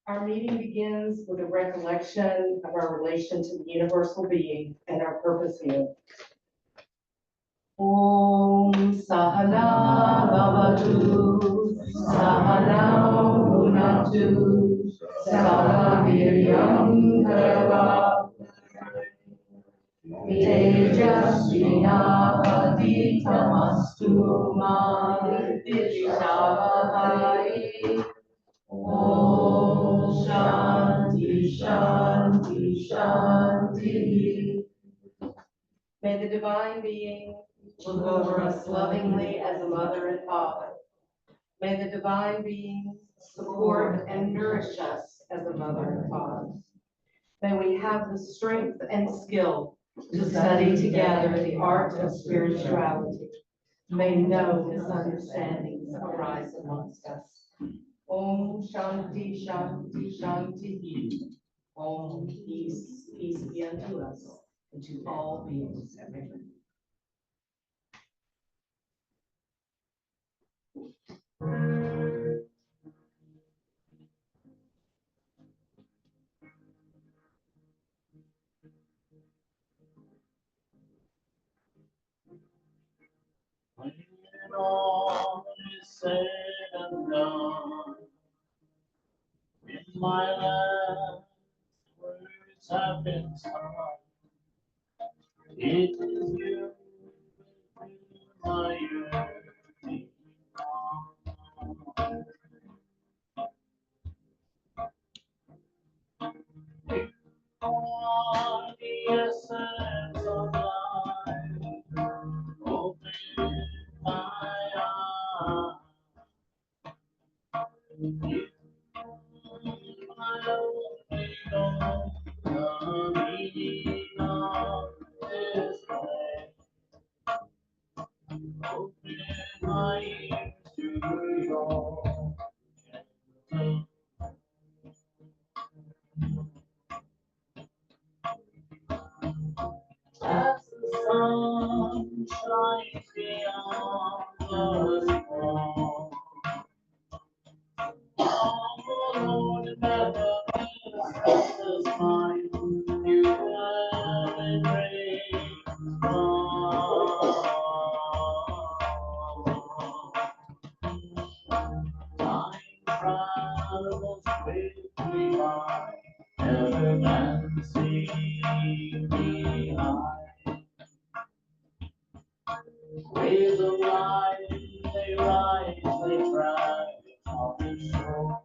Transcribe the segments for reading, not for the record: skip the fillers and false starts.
Our meeting begins with a recollection of our relation to the universal being and our purpose here. Om Sahana Bhavatu Sahana Bhunatu Saha Viryam Bharava Tejasvinavaditamastu Ma Vidvishavahai. Om Shanti Shanti Shanti. May the divine being look over us lovingly as a mother and father. May the divine being support and nourish us as a mother and father. May we have the strength and skill to study together the art of spirituality. May no misunderstandings arise amongst us. Om Shanti Shanti Shanti. Om peace, peace be unto us and to all beings everywhere. When all is said and done, in my last words have been sung, it is you, my yearning heart. You are the essence of life. Open my eyes. You, my only Lord, the meaning of this way. Open my ears to your gentle. As the sun shines beyond the storm, oh Lord, that the restless mind you have embraced time travels quickly by, never glancing behind. Waves of life, they rise, they crash on the shore.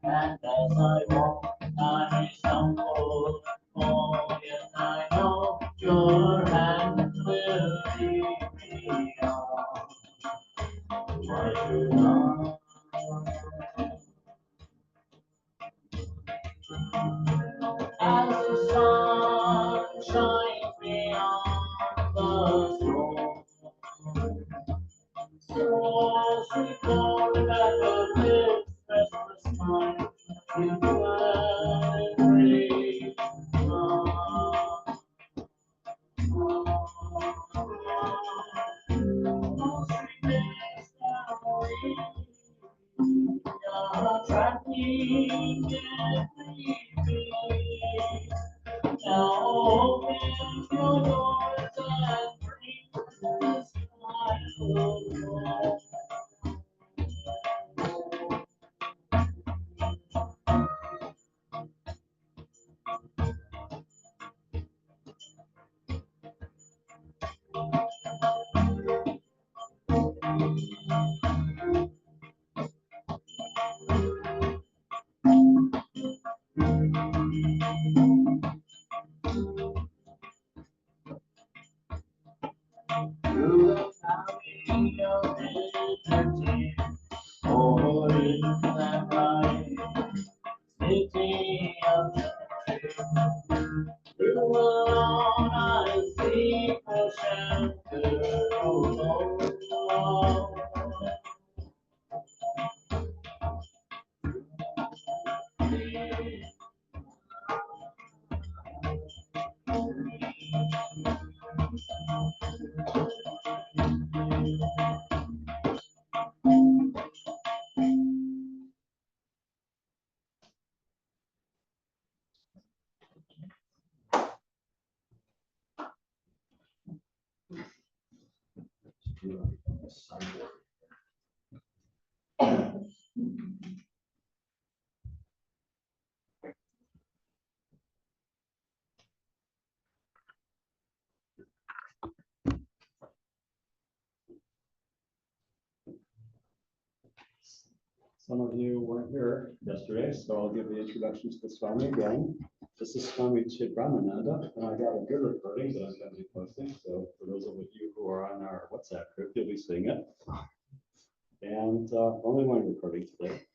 And as I walk, I may stumble, oh, yet I know your hand will lead me on. Why you not? As the sun shines beyond the storm, so sweet Lord, that the restless mind you dwell in grace. Tracking everything. Now open your doors and bring the sky along. Through the valley of liberty, or in that bright city of joy. Through alone I seek for shelter, oh Lord. Some of you weren't here yesterday, so I'll give the introduction to the Swami again. This is Swami Chidbrahmananda, and I got a good recording that I'm going to be posting. So for those of you who are on our WhatsApp group, you'll be seeing it. And only one recording today.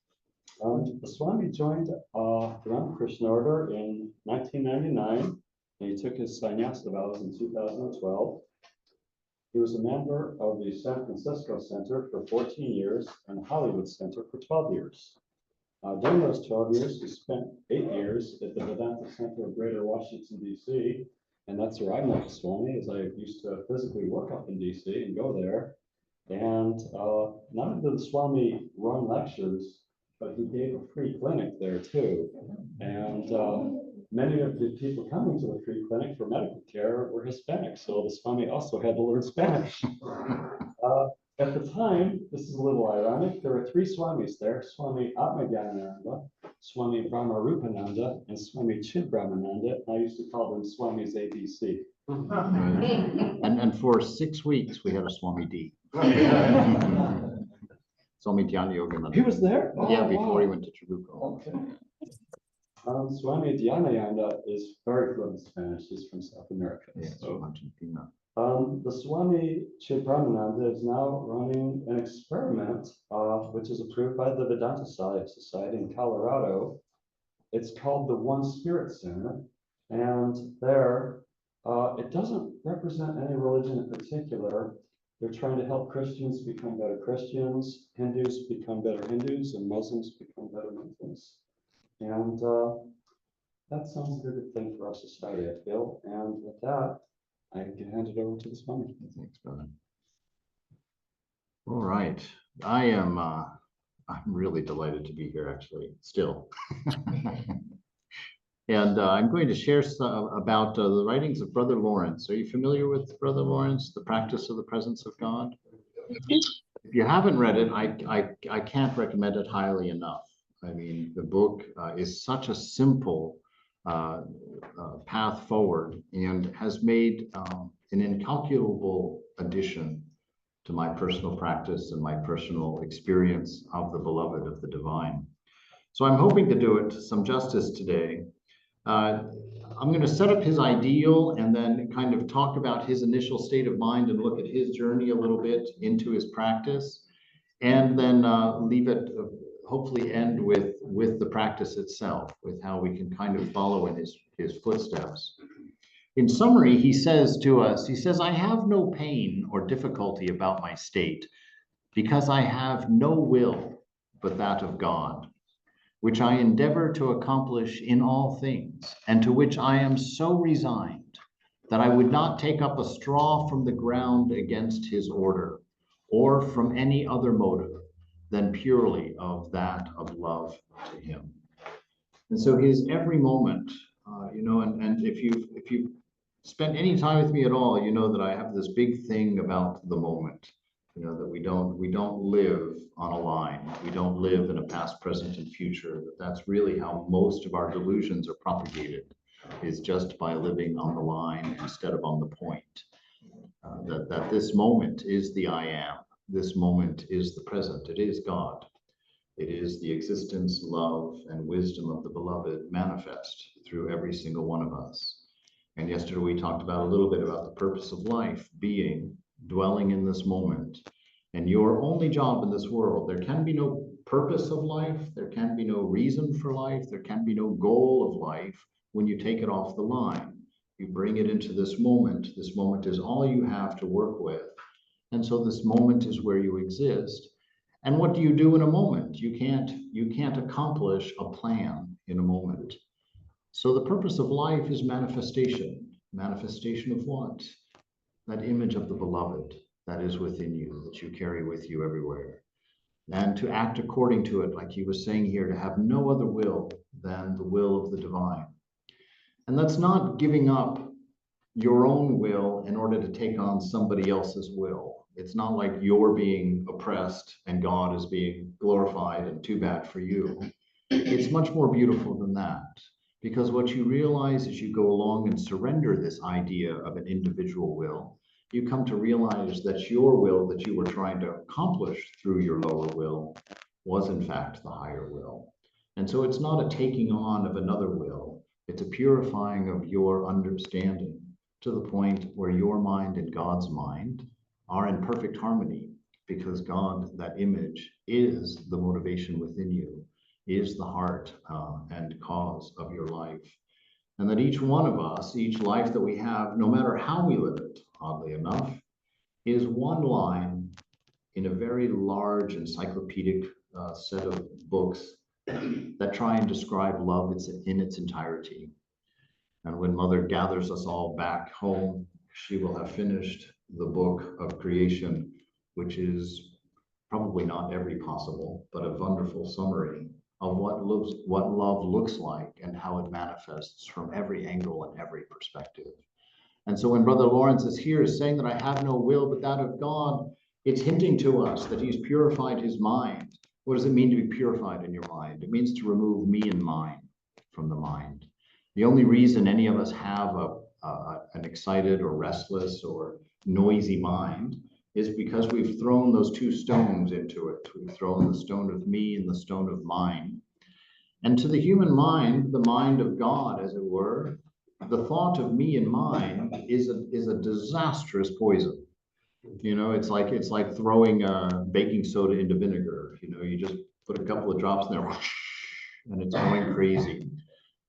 The Swami joined the Ramakrishna order in 1999, and he took his sannyasa vows in 2012. He was a member of the San Francisco Center for 14 years and the Hollywood Center for 12 years. During those 12 years, he spent 8 years at the Vedanta Center of Greater Washington, D.C., and that's where I met Swami, as I used to physically work up in D.C. and go there. And not only did the Swami run lectures, but he gave a free clinic there too. And many of the people coming to the free clinic for medical care were Hispanic, so the Swami also had to learn Spanish. At the time, this is a little ironic, there were 3 Swamis there: Swami Atmajnananda, Swami Brahmarupananda, and Swami Chidbrahmananda. I used to call them Swamis ABC. And for 6 weeks, we had a Swami D. Swami Dhyana Yogananda. He was there? Yeah, Oh, before wow. he went to Trabuco. Okay. Swami Dhyanayanda is very fluent in Spanish. He's from South America. Yeah, So, Argentina. the Swami Chidbrahmananda is now running an experiment, which is approved by the Vedanta Society in Colorado. It's called the One Spirit Center, and there, it doesn't represent any religion in particular. They're trying to help Christians become better Christians, Hindus become better Hindus, and Muslims become better Muslims. And that sounds like a good thing for our society, I feel. And with that, I can hand it over to the Swami. Thanks, brother. All right. I'm really delighted to be here, actually, still. And I'm going to share about the writings of Brother Lawrence. Are you familiar with Brother Lawrence, The Practice of the Presence of God? If you haven't read it, I can't recommend it highly enough. I mean, the book is such a simple path forward and has made an incalculable addition to my personal practice and my personal experience of the beloved, of the divine. So I'm hoping to do it some justice today. I'm going to set up his ideal and then kind of talk about his initial state of mind and look at his journey a little bit into his practice, and then leave it, hopefully end with the practice itself, with how we can kind of follow in his footsteps. In summary, he says to us, he says, "I have no pain or difficulty about my state, because I have no will but that of God, which I endeavor to accomplish in all things, and to which I am so resigned that I would not take up a straw from the ground against his order, or from any other motive than purely of that of love to him." And so his every moment, and if you spent any time with me at all, you know that I have this big thing about the moment. That we don't live on a line. We don't live in a past, present, and future. That's really how most of our delusions are propagated, is just by living on the line instead of on the point. That this moment is the I am. This moment is the present. It is God. It is the existence, love, and wisdom of the beloved manifest through every single one of us. And yesterday we talked about a little bit about the purpose of life, being, dwelling in this moment. And your only job in this world, there can be no purpose of life, there can be no reason for life, there can be no goal of life when you take it off the line. You bring it into this moment. This moment is all you have to work with. And so this moment is where you exist. And what do you do in a moment? You can't accomplish a plan in a moment. So the purpose of life is manifestation. Manifestation of what? That image of the beloved that is within you, that you carry with you everywhere. And to act according to it, like he was saying here, to have no other will than the will of the divine. And that's not giving up your own will in order to take on somebody else's will. It's not like you're being oppressed and God is being glorified and too bad for you. It's much more beautiful than that, because what you realize as you go along and surrender this idea of an individual will, you come to realize that your will that you were trying to accomplish through your lower will was in fact the higher will. And so it's not a taking on of another will, it's a purifying of your understanding to the point where your mind and God's mind are in perfect harmony, because God, that image, is the motivation within you, is the heart and cause of your life. And that each one of us, each life that we have, no matter how we live it, oddly enough, is one line in a very large encyclopedic set of books that try and describe love in its entirety. And when Mother gathers us all back home, she will have finished the book of creation, which is probably not every possible, but a wonderful summary of what love looks like and how it manifests from every angle and every perspective. And so when Brother Lawrence is here saying that I have no will but that of God, it's hinting to us that he's purified his mind. What does it mean to be purified in your mind? It means to remove me and mine from the mind. The only reason any of us have an excited or restless or noisy mind is because we've thrown those two stones into it. We've thrown the stone of me and the stone of mine. And to the human mind, the mind of God, as it were, the thought of me and mine is a disastrous poison. You know, it's like throwing baking soda into vinegar. You know, you just put a couple of drops in there, and it's going crazy.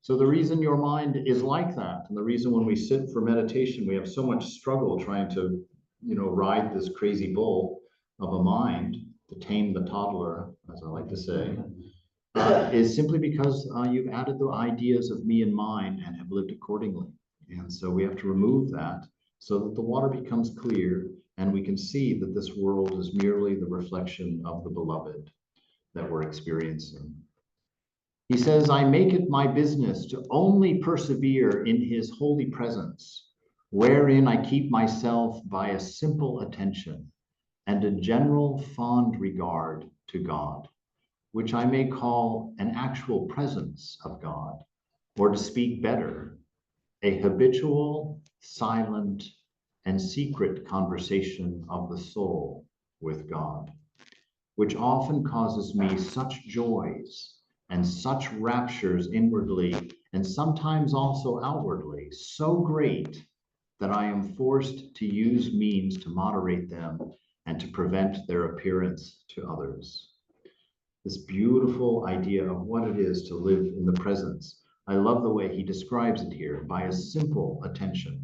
So the reason your mind is like that, and the reason when we sit for meditation, we have so much struggle trying to, you know, ride this crazy bull of a mind, to tame the toddler, as I like to say, is simply because you've added the ideas of me and mine and have lived accordingly. And so we have to remove that so that the water becomes clear and we can see that this world is merely the reflection of the beloved that we're experiencing. He says, I make it my business to only persevere in his holy presence, wherein I keep myself by a simple attention and a general fond regard to God, which I may call an actual presence of God, or to speak better, a habitual, silent, and secret conversation of the soul with God, which often causes me such joys and such raptures inwardly, and sometimes also outwardly, so great that I am forced to use means to moderate them and to prevent their appearance to others. This beautiful idea of what it is to live in the presence. I love the way he describes it here, by a simple attention.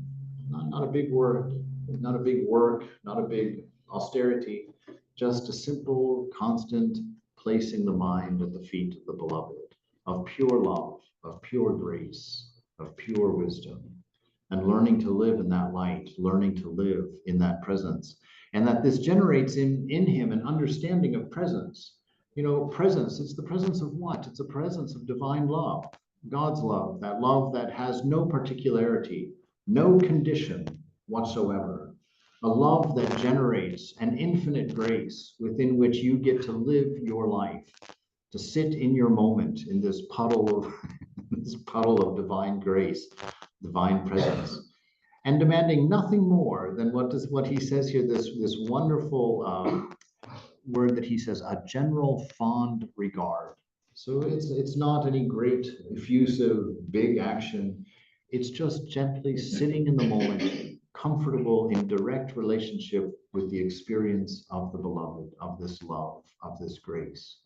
Not a big word, not a big work, not a big austerity, just a simple, constant placing the mind at the feet of the beloved, of pure love, of pure grace, of pure wisdom, and learning to live in that light, learning to live in that presence. And that this generates in him an understanding of presence. You know, presence, it's the presence of what? It's a presence of divine love, God's love that has no particularity, no condition whatsoever. A love that generates an infinite grace within which you get to live your life, to sit in your moment in this puddle of divine grace, divine presence, and demanding nothing more than what he says here, this wonderful word that he says, a general fond regard. So it's not any great, effusive, big action. It's just gently sitting in the moment, comfortable in direct relationship with the experience of the beloved, of this love, of this grace.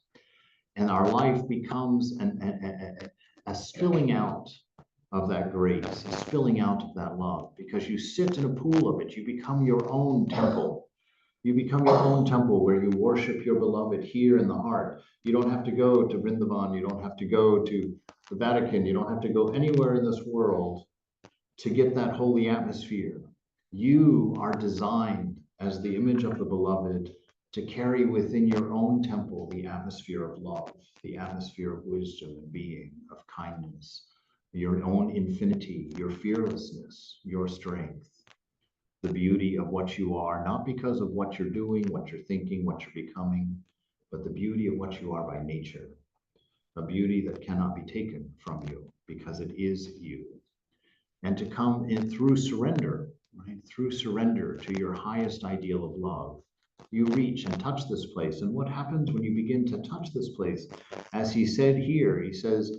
And our life becomes a spilling out of that grace, a spilling out of that love, because you sit in a pool of it. You become your own temple. You become your own temple where you worship your beloved here in the heart. You don't have to go to Vrindavan. You don't have to go to the Vatican. You don't have to go anywhere in this world to get that holy atmosphere. You are designed as the image of the beloved to carry within your own temple the atmosphere of love, the atmosphere of wisdom and being, of kindness, your own infinity, your fearlessness, your strength, the beauty of what you are, not because of what you're doing, what you're thinking, what you're becoming, but the beauty of what you are by nature, a beauty that cannot be taken from you because it is you. And to come in through surrender, right? Through surrender to your highest ideal of love, you reach and touch this place. And what happens when you begin to touch this place? As he said here, he says,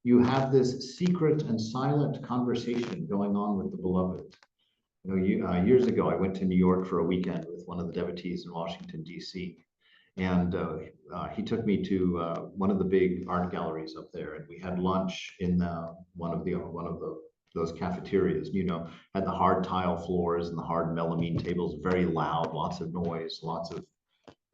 you have this secret and silent conversation going on with the beloved. You know, years ago, I went to New York for a weekend with one of the devotees in Washington, D.C. And he took me to one of the big art galleries up there, and we had lunch in one of those cafeterias. You know, had the hard tile floors and the hard melamine tables, very loud, lots of noise, lots of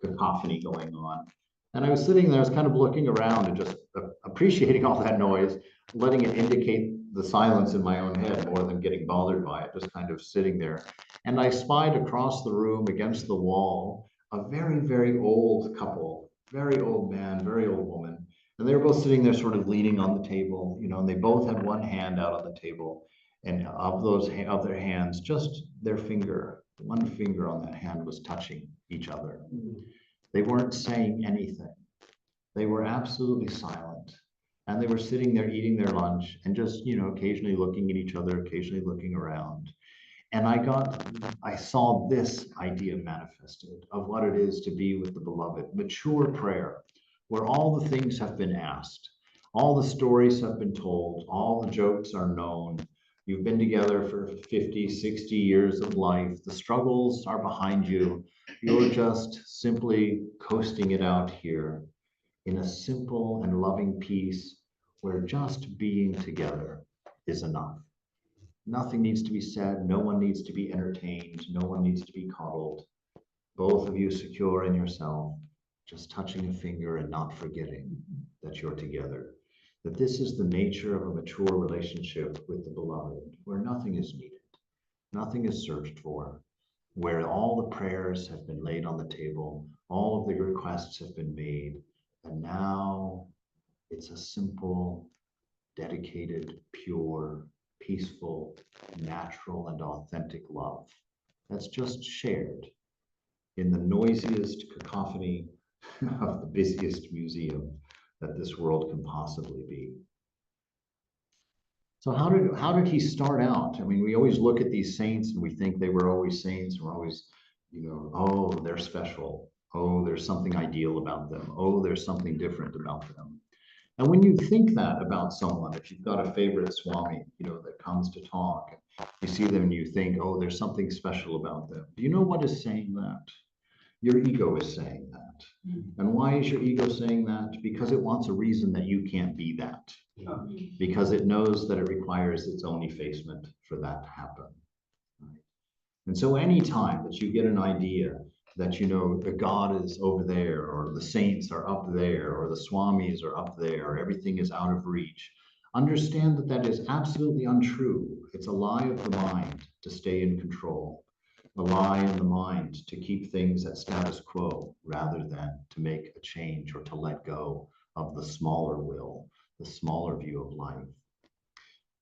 cacophony going on. And I was sitting there, I was kind of looking around and just appreciating all that noise, letting it indicate the silence in my own head more than getting bothered by it, just kind of sitting there. And I spied across the room against the wall a very, very old couple, very old man, very old woman. And they were both sitting there sort of leaning on the table, you know, and they both had one hand out on the table. And of their hands, just their finger, one finger on that hand was touching each other. They weren't saying anything. They were absolutely silent. And they were sitting there eating their lunch and just, you know, occasionally looking at each other, occasionally looking around. And I saw this idea manifested of what it is to be with the beloved, mature prayer, where all the things have been asked, all the stories have been told, all the jokes are known. You've been together for 50, 60 years of life. The struggles are behind you. You're just simply coasting it out here in a simple and loving peace where just being together is enough. Nothing needs to be said. No one needs to be entertained. No one needs to be coddled. Both of you secure in yourself, just touching a finger and not forgetting that you're together. That this is the nature of a mature relationship with the beloved, where nothing is needed, nothing is searched for, where all the prayers have been laid on the table, all of the requests have been made, and now it's a simple, dedicated, pure, peaceful, natural, and authentic love that's just shared in the noisiest cacophony of the busiest museum that this world can possibly be. So how did he start out? I mean, we always look at these saints and we think they were always saints. We're always, you know, oh, they're special. Oh, there's something ideal about them. Oh, there's something different about them. And when you think that about someone, if you've got a favorite Swami, you know, that comes to talk, you see them and you think, oh, there's something special about them. Do you know what is saying that? Your ego is saying that. And why is your ego saying that? Because it wants a reason that you can't be that. Because it knows that it requires its own effacement for that to happen. Right? And so anytime that you get an idea that, you know, the God is over there, or the saints are up there, or the Swamis are up there, or everything is out of reach, understand that that is absolutely untrue. It's a lie of the mind to stay in control. A lie in the mind to keep things at status quo rather than to make a change or to let go of the smaller will, the smaller view of life.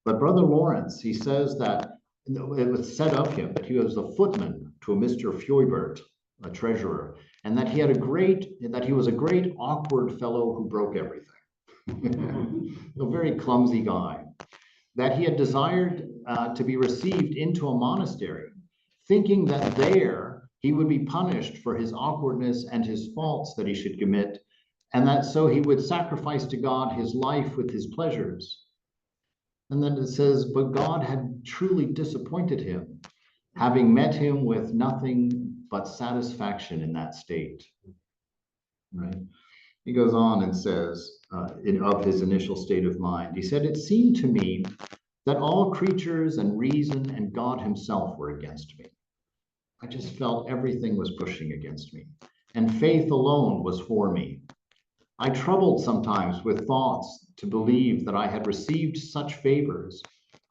But Brother Lawrence, he says that it was said of him that he was a footman to a Mr. Feuerbert, a treasurer, and that he was a great awkward fellow who broke everything. A very clumsy guy. That he had desired to be received into a monastery, thinking that there he would be punished for his awkwardness and his faults that he should commit, and that so he would sacrifice to God his life with his pleasures. And then it says, but God had truly disappointed him, having met him with nothing but satisfaction in that state. Right? He goes on and says, of his initial state of mind, he said, it seemed to me that all creatures and reason and God himself were against me. I just felt everything was pushing against me, and faith alone was for me. I troubled sometimes with thoughts to believe that I had received such favors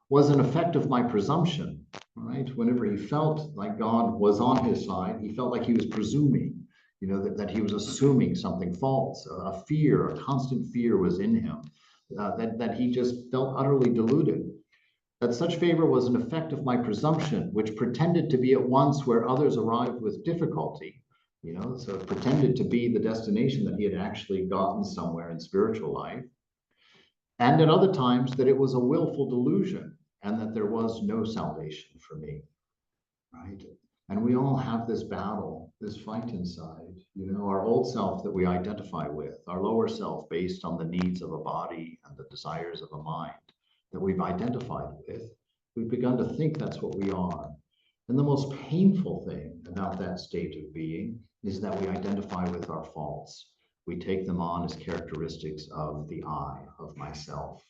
was an effect of my presumption, right? Whenever he felt like God was on his side, he felt like he was presuming, you know, that he was assuming something false. A fear, a constant fear was in him, that he just felt utterly deluded. That such favor was an effect of my presumption, which pretended to be at once where others arrived with difficulty. So it pretended to be the destination that he had actually gotten somewhere in spiritual life. And at other times that it was a willful delusion and that there was no salvation for me, right? And we all have this battle, this fight inside, our old self that we identify with, our lower self based on the needs of a body and the desires of a mind that we've identified with. We've begun to think that's what we are. And the most painful thing about that state of being is that we identify with our faults. We take them on as characteristics of the I, of myself.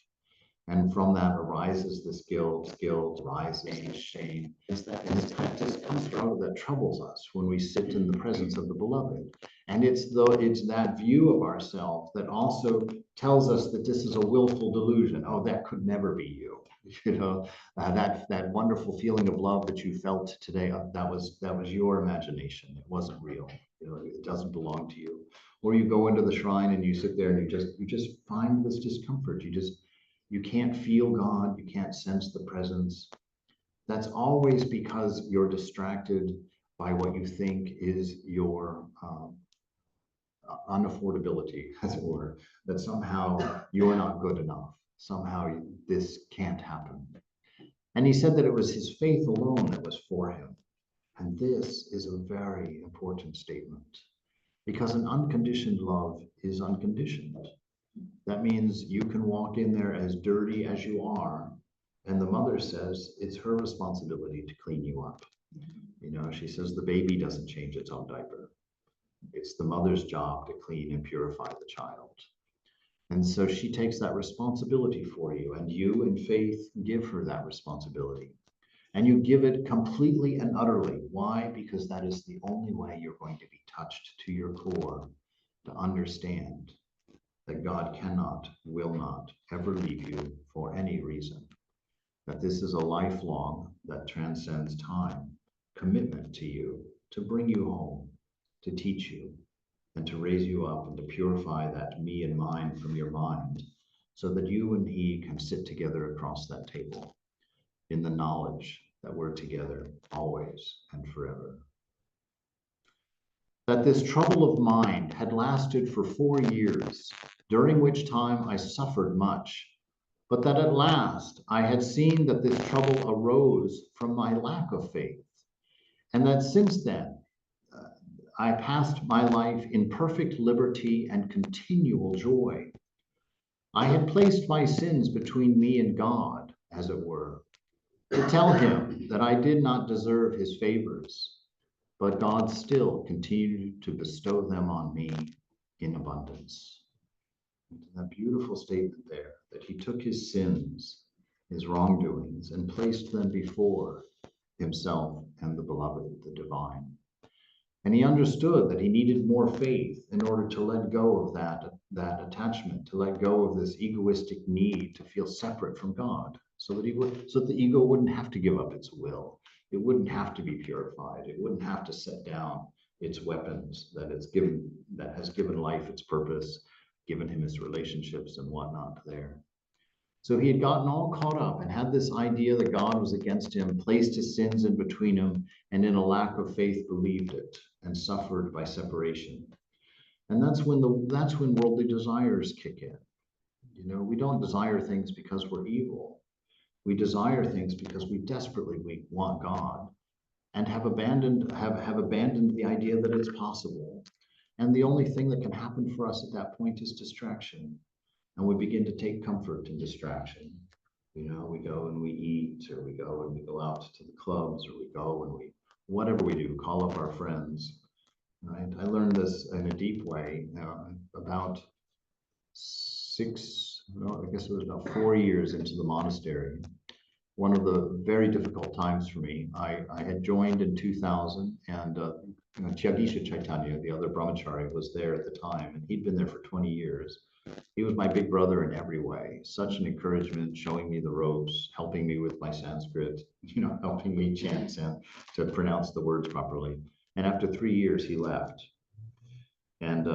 And from that arises this guilt rises shame. And it's that discomfort that troubles us when we sit in the presence of the beloved. And it's that view of ourselves that also tells us that this is a willful delusion. Oh, that could never be you. That wonderful feeling of love that you felt today, that was your imagination. It wasn't real. It doesn't belong to you. Or you go into the shrine and you sit there and you just find this discomfort. You can't feel God, you can't sense the presence. That's always because you're distracted by what you think is your unaffordability, as it were, that somehow you're not good enough. Somehow this can't happen. And he said that it was his faith alone that was for him. And this is a very important statement, because an unconditioned love is unconditioned. That means you can walk in there as dirty as you are, and the mother says it's her responsibility to clean you up. She says the baby doesn't change its own diaper. It's the mother's job to clean and purify the child. And so she takes that responsibility for you, and you in faith give her that responsibility. And you give it completely and utterly. Why? Because that is the only way you're going to be touched to your core to understand that God cannot, will not ever leave you for any reason. That this is a lifelong, that transcends time, commitment to you, to bring you home, to teach you, and to raise you up and to purify that me and mine from your mind, so that you and he can sit together across that table in the knowledge that we're together always and forever. That this trouble of mind had lasted for 4 years, during which time I suffered much, but that at last I had seen that this trouble arose from my lack of faith, and that since then I passed my life in perfect liberty and continual joy. I had placed my sins between me and God, as it were, to tell him that I did not deserve his favors, but God still continued to bestow them on me in abundance. That beautiful statement there, that he took his sins, his wrongdoings, and placed them before himself and the beloved, the divine. And he understood that he needed more faith in order to let go of that attachment, to let go of this egoistic need to feel separate from God, so that the ego wouldn't have to give up its will. It wouldn't have to be purified. It wouldn't have to set down its weapons that has given life its purpose, given him his relationships and whatnot there. So he had gotten all caught up and had this idea that God was against him, placed his sins in between him, and in a lack of faith believed it and suffered by separation. And that's when worldly desires kick in. We don't desire things because we're evil. We desire things because we desperately want God, and have abandoned the idea that it's possible. And the only thing that can happen for us at that point is distraction. And we begin to take comfort in distraction. We go and we eat, or we go and we go out to the clubs, or we go and whatever we do, call up our friends. Right? I learned this in a deep way about 4 years into the monastery. One of the very difficult times for me. I had joined in 2000, and Chyagisha Chaitanya, the other brahmachari, was there at the time, and he'd been there for 20 years. He was my big brother in every way. Such an encouragement, showing me the ropes, helping me with my Sanskrit, helping me chant and to pronounce the words properly. And after 3 years, he left. And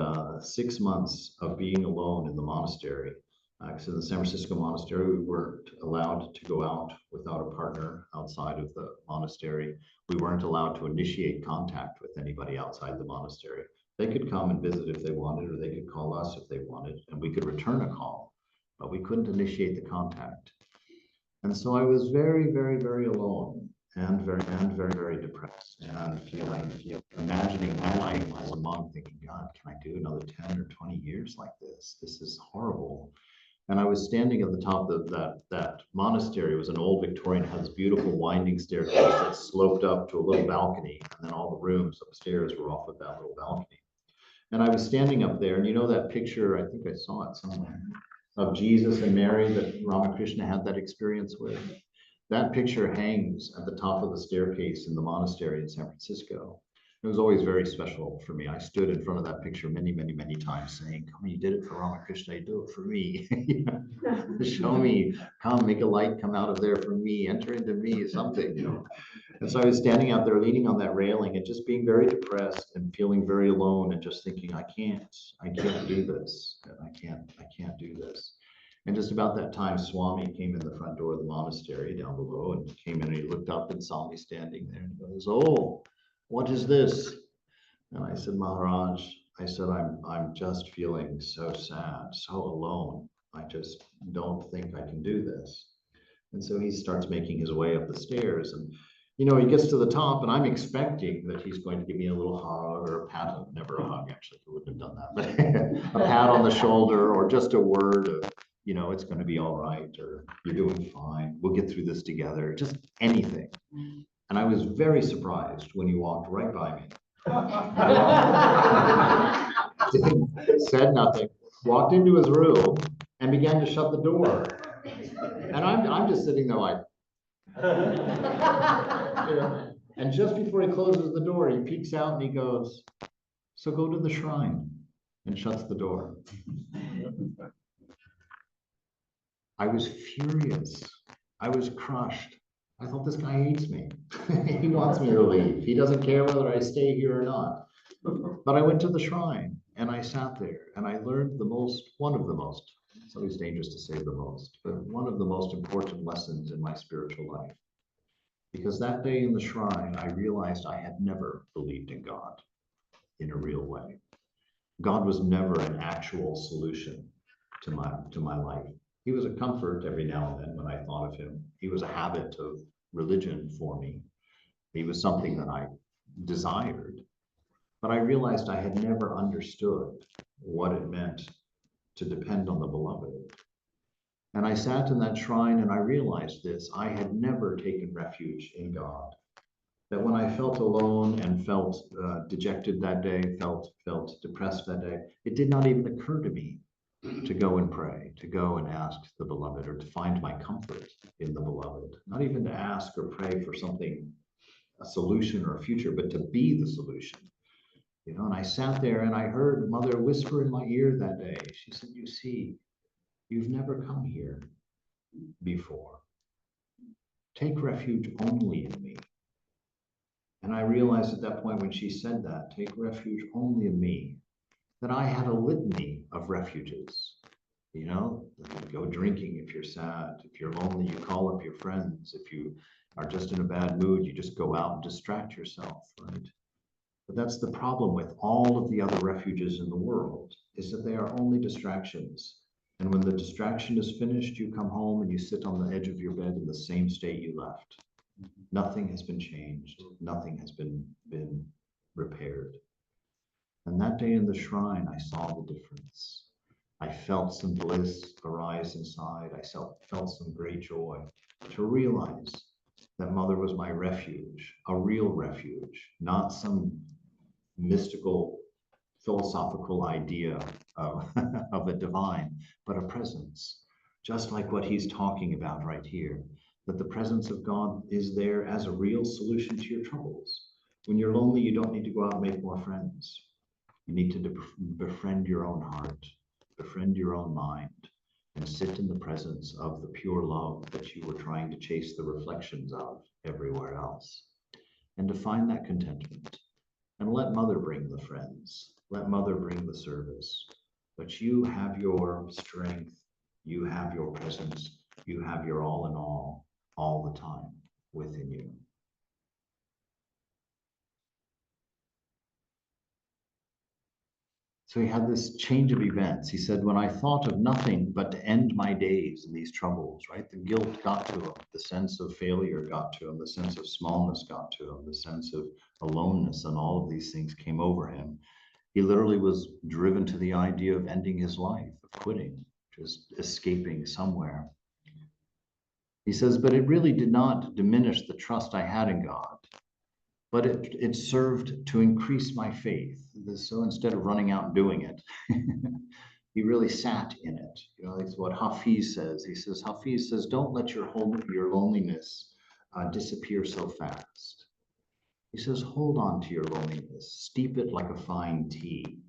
6 months of being alone in the monastery, Because in the San Francisco monastery, we weren't allowed to go out without a partner outside of the monastery. We weren't allowed to initiate contact with anybody outside the monastery. They could come and visit if they wanted, or they could call us if they wanted, and we could return a call, but we couldn't initiate the contact. And so I was very, very, very alone and very depressed and imagining my life as a monk, thinking, God, can I do another 10 or 20 years like this? This is horrible. And I was standing at the top of that monastery. It was an old Victorian house, beautiful winding staircase that sloped up to a little balcony, and then all the rooms upstairs were off of that little balcony. And I was standing up there, and you know that picture, I think I saw it somewhere, of Jesus and Mary that Ramakrishna had that experience with. That picture hangs at the top of the staircase in the monastery in San Francisco. It was always very special for me. I stood in front of that picture many times saying, come on, you did it for Ramakrishna, you do it for me. Show me, come, make a light come out of there for me, enter into me, something, you know. And so I was standing out there leaning on that railing and just being very depressed and feeling very alone and just thinking, I can't do this. I can't do this. And just about that time, Swami came in the front door of the monastery down below and came in and he looked up and saw me standing there and goes, oh, what is this? And I said, Maharaj, I said, I'm just feeling so sad, so alone. I just don't think I can do this. And so he starts making his way up the stairs and, you know, he gets to the top and I'm expecting that he's going to give me a little hug or a pat, never a hug, actually, he wouldn't have done that, but a pat on the shoulder or just a word of, you know, it's going to be all right, or you're doing fine, we'll get through this together, just anything. And I was very surprised when he walked right by me. Said nothing, walked into his room and began to shut the door. And I'm just sitting there like, you know, and just before he closes the door, he peeks out and he goes, so go to the shrine, and shuts the door. I was furious. I was crushed. I thought, this guy hates me. He wants me to leave. He doesn't care whether I stay here or not. But I went to the shrine and I sat there and I learned one of the most, it's always dangerous to say the most, but one of the most important lessons in my spiritual life. Because that day in the shrine, I realized I had never believed in God in a real way. God was never an actual solution to my life. He was a comfort every now and then when I thought of him. He was a habit of religion for me. He was something that I desired. But I realized I had never understood what it meant to depend on the beloved. And I sat in that shrine and I realized this. I had never taken refuge in God. That when I felt alone and felt dejected that day, felt depressed that day, it did not even occur to me to go and pray, to go and ask the beloved, or to find my comfort in the beloved. Not even to ask or pray for something, a solution or a future, but to be the solution. You know, and I sat there and I heard Mother whisper in my ear that day. She said, you see, you've never come here before. Take refuge only in me. And I realized at that point when she said that, take refuge only in me, that I had a litany of refuges. You know, go drinking if you're sad. If you're lonely, you call up your friends. If you are just in a bad mood, you just go out and distract yourself, right? But that's the problem with all of the other refuges in the world, is that they are only distractions. And when the distraction is finished, you come home and you sit on the edge of your bed in the same state you left. Nothing has been changed. Nothing has been repaired. And that day in the shrine, I saw the difference. I felt some bliss arise inside. I felt some great joy to realize that Mother was my refuge, a real refuge, not some mystical, philosophical idea of, of a divine, but a presence, just like what he's talking about right here, that the presence of God is there as a real solution to your troubles. When you're lonely, you don't need to go out and make more friends. You need to befriend your own heart, befriend your own mind, and sit in the presence of the pure love that you were trying to chase the reflections of everywhere else, and to find that contentment. And let Mother bring the friends, let Mother bring the service, but you have your strength, You have your presence. You have your all in all the time within you. So he had this change of events. He said, when I thought of nothing but to end my days in these troubles, right? The guilt got to him. The sense of failure got to him. The sense of smallness got to him. The sense of aloneness and all of these things came over him. He literally was driven to the idea of ending his life, of quitting, just escaping somewhere. He says, but it really did not diminish the trust I had in God, but it served to increase my faith. So instead of running out and doing it, he really sat in it. You know, that's what Hafiz says. He says, Hafiz says, don't let your loneliness disappear so fast. He says, hold on to your loneliness, steep it like a fine tea,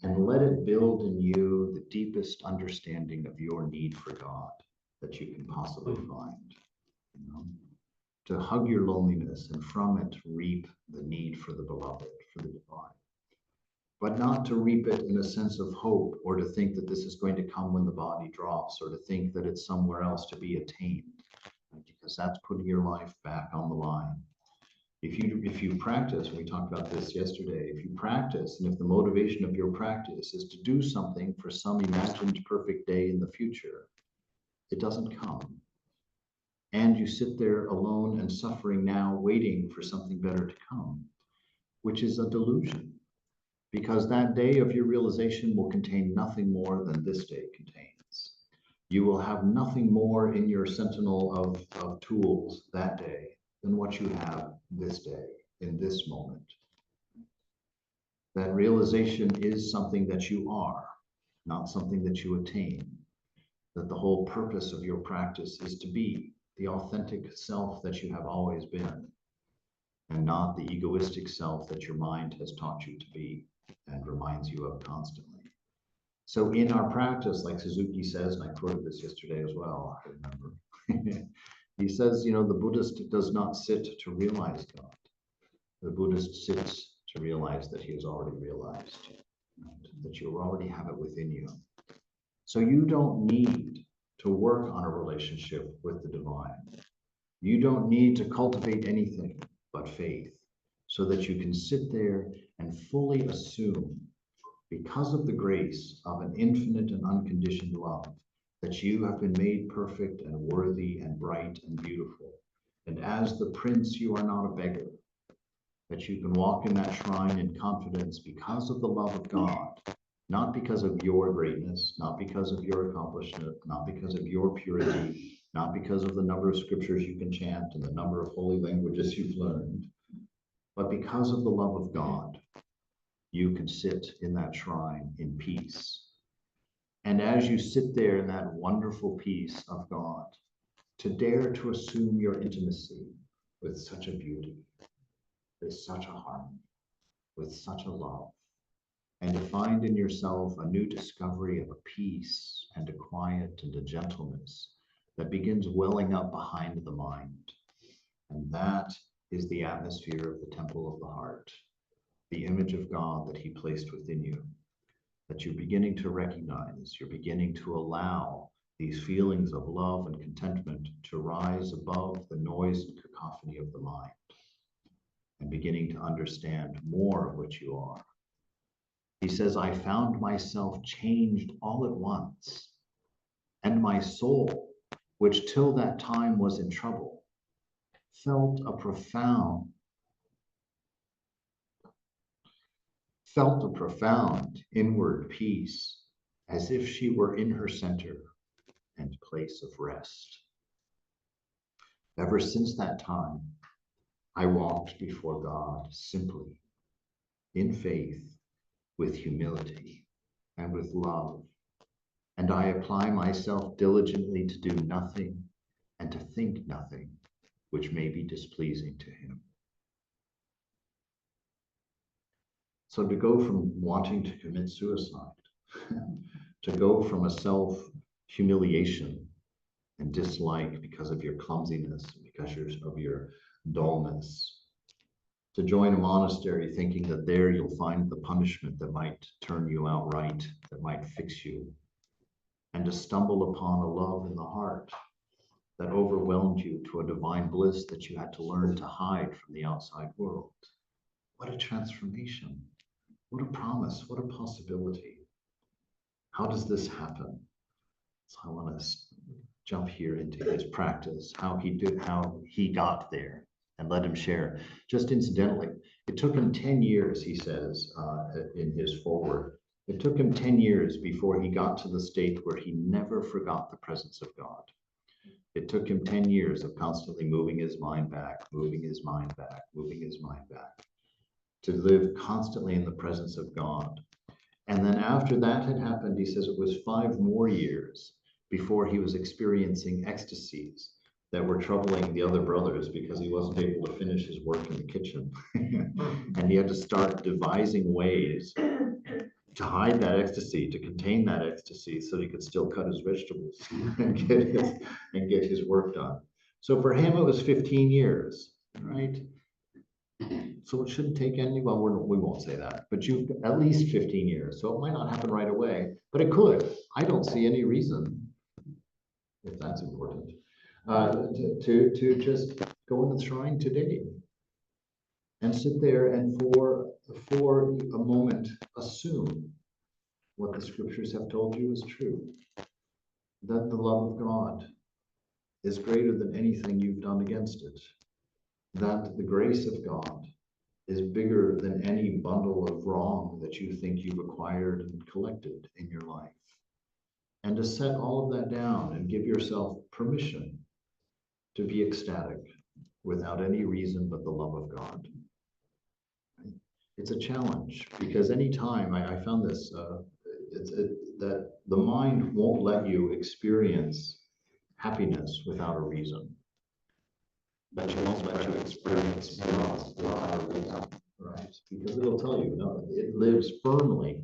and let it build in you the deepest understanding of your need for God that you can possibly find. You know? To hug your loneliness and from it reap the need for the beloved, for the divine. But not to reap it in a sense of hope, or to think that this is going to come when the body drops, or to think that it's somewhere else to be attained, because that's putting your life back on the line. If you practice, we talked about this yesterday, if you practice, and if the motivation of your practice is to do something for some imagined perfect day in the future, it doesn't come. And you sit there alone and suffering now, waiting for something better to come, which is a delusion. Because that day of your realization will contain nothing more than this day contains. You will have nothing more in your sentinel of tools that day than what you have this day, in this moment. That realization is something that you are, not something that you attain. That the whole purpose of your practice is to be the authentic self that you have always been, and not the egoistic self that your mind has taught you to be and reminds you of constantly. So in our practice, like Suzuki says, and I quoted this yesterday as well, I remember, he says, you know, the Buddhist does not sit to realize God. The Buddhist sits to realize that he has already realized, right? That you already have it within you. So you don't need to work on a relationship with the divine. You don't need to cultivate anything but faith, so that you can sit there and fully assume, because of the grace of an infinite and unconditioned love, that you have been made perfect and worthy and bright and beautiful. And as the prince, you are not a beggar, that you can walk in that shrine in confidence because of the love of God, not because of your greatness, not because of your accomplishment, not because of your purity, not because of the number of scriptures you can chant and the number of holy languages you've learned, but because of the love of God. You can sit in that shrine in peace. And as you sit there in that wonderful peace of God, to dare to assume your intimacy with such a beauty, with such a harmony, with such a love, and to find in yourself a new discovery of a peace and a quiet and a gentleness that begins welling up behind the mind. And that is the atmosphere of the temple of the heart, the image of God that he placed within you, that you're beginning to recognize, you're beginning to allow these feelings of love and contentment to rise above the noise and cacophony of the mind, and beginning to understand more of what you are. He says, I found myself changed all at once, and my soul, which till that time was in trouble, felt a profound inward peace, as if she were in her center and place of rest. Ever since that time, I walked before God simply, in faith, with humility, and with love, and I apply myself diligently to do nothing and to think nothing which may be displeasing to him. So to go from wanting to commit suicide, to go from a self-humiliation and dislike because of your clumsiness, because of your dullness, to join a monastery thinking that there you'll find the punishment that might turn you out right, that might fix you, and to stumble upon a love in the heart that overwhelmed you to a divine bliss that you had to learn to hide from the outside world. What a transformation. What a promise. What a possibility. How does this happen? So I want to jump here into his practice, how he got there, and let him share. Just incidentally, it took him 10 years, he says in his foreword. It took him 10 years before he got to the state where he never forgot the presence of God. It took him 10 years of constantly moving his mind back, moving his mind back, moving his mind back, to live constantly in the presence of God. And then after that had happened, he says it was 5 more years before he was experiencing ecstasies that were troubling the other brothers because he wasn't able to finish his work in the kitchen. And he had to start devising ways to hide that ecstasy, to contain that ecstasy, so he could still cut his vegetables and get his work done. So for him, it was 15 years, right? So it shouldn't take any, well, we won't say that, but you've at least 15 years. So it might not happen right away, but it could. I don't see any reason, if that's important, to just go in the shrine today and sit there and for a moment assume what the scriptures have told you is true, that the love of God is greater than anything you've done against it, that the grace of God is bigger than any bundle of wrong that you think you've acquired and collected in your life. And to set all of that down and give yourself permission to be ecstatic without any reason but the love of God. It's a challenge because anytime I found this, that the mind won't let you experience happiness without a reason. But you won't let you experience love without a reason, right? Because it'll tell you, no, it lives firmly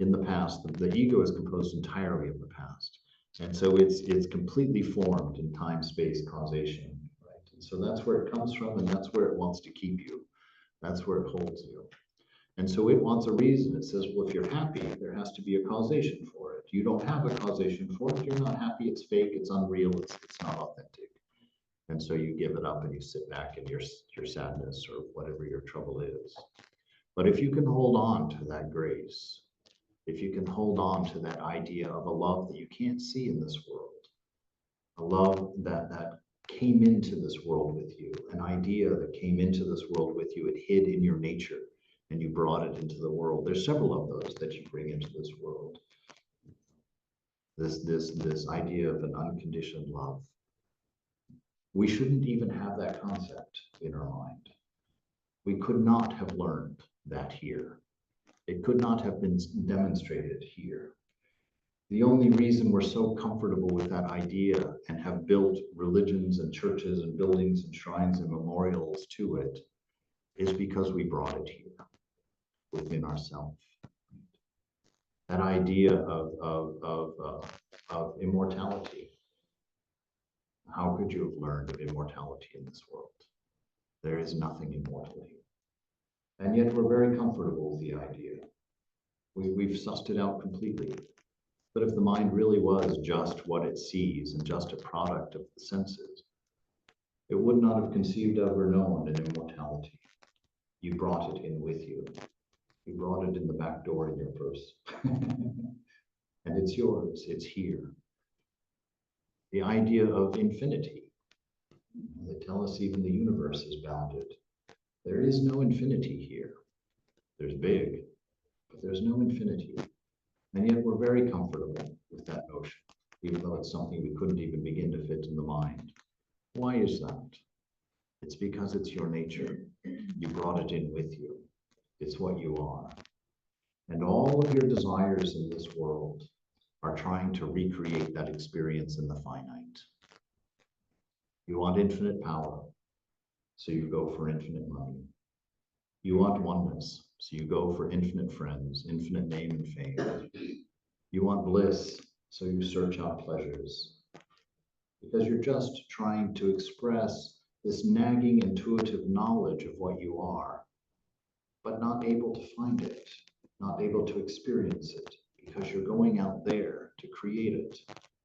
in the past. The ego is composed entirely of the past. And so it's completely formed in time, space, causation, right? And so that's where it comes from, and that's where it wants to keep you. That's where it holds you. And so it wants a reason. It says, well, if you're happy, there has to be a causation for it. You don't have a causation for it. You're not happy. It's fake. It's unreal. It's not authentic. And so you give it up and you sit back in your sadness or whatever your trouble is. But if you can hold on to that grace, if you can hold on to that idea of a love that you can't see in this world, a love that came into this world with you, an idea that came into this world with you, it hid in your nature and you brought it into the world. There's several of those that you bring into this world. This idea of an unconditioned love. We shouldn't even have that concept in our mind. We could not have learned that here. It could not have been demonstrated here. The only reason we're so comfortable with that idea and have built religions and churches and buildings and shrines and memorials to it is because we brought it here within ourselves. That idea of immortality. How could you have learned of immortality in this world? There is nothing immortal here. And yet we're very comfortable with the idea. We've sussed it out completely. But if the mind really was just what it sees and just a product of the senses, it would not have conceived of or known an immortality. You brought it in with you. You brought it in the back door in your purse. And it's yours, it's here. The idea of infinity. They tell us even the universe is bounded. There is no infinity here. There's big, but there's no infinity. And yet we're very comfortable with that notion, even though it's something we couldn't even begin to fit in the mind. Why is that? It's because it's your nature. You brought it in with you. It's what you are. And all of your desires in this world are trying to recreate that experience in the finite. You want infinite power, so you go for infinite money. You want oneness, so you go for infinite friends, infinite name and fame. You want bliss, so you search out pleasures. Because you're just trying to express this nagging intuitive knowledge of what you are, but not able to find it, not able to experience it, because you're going out there to create it,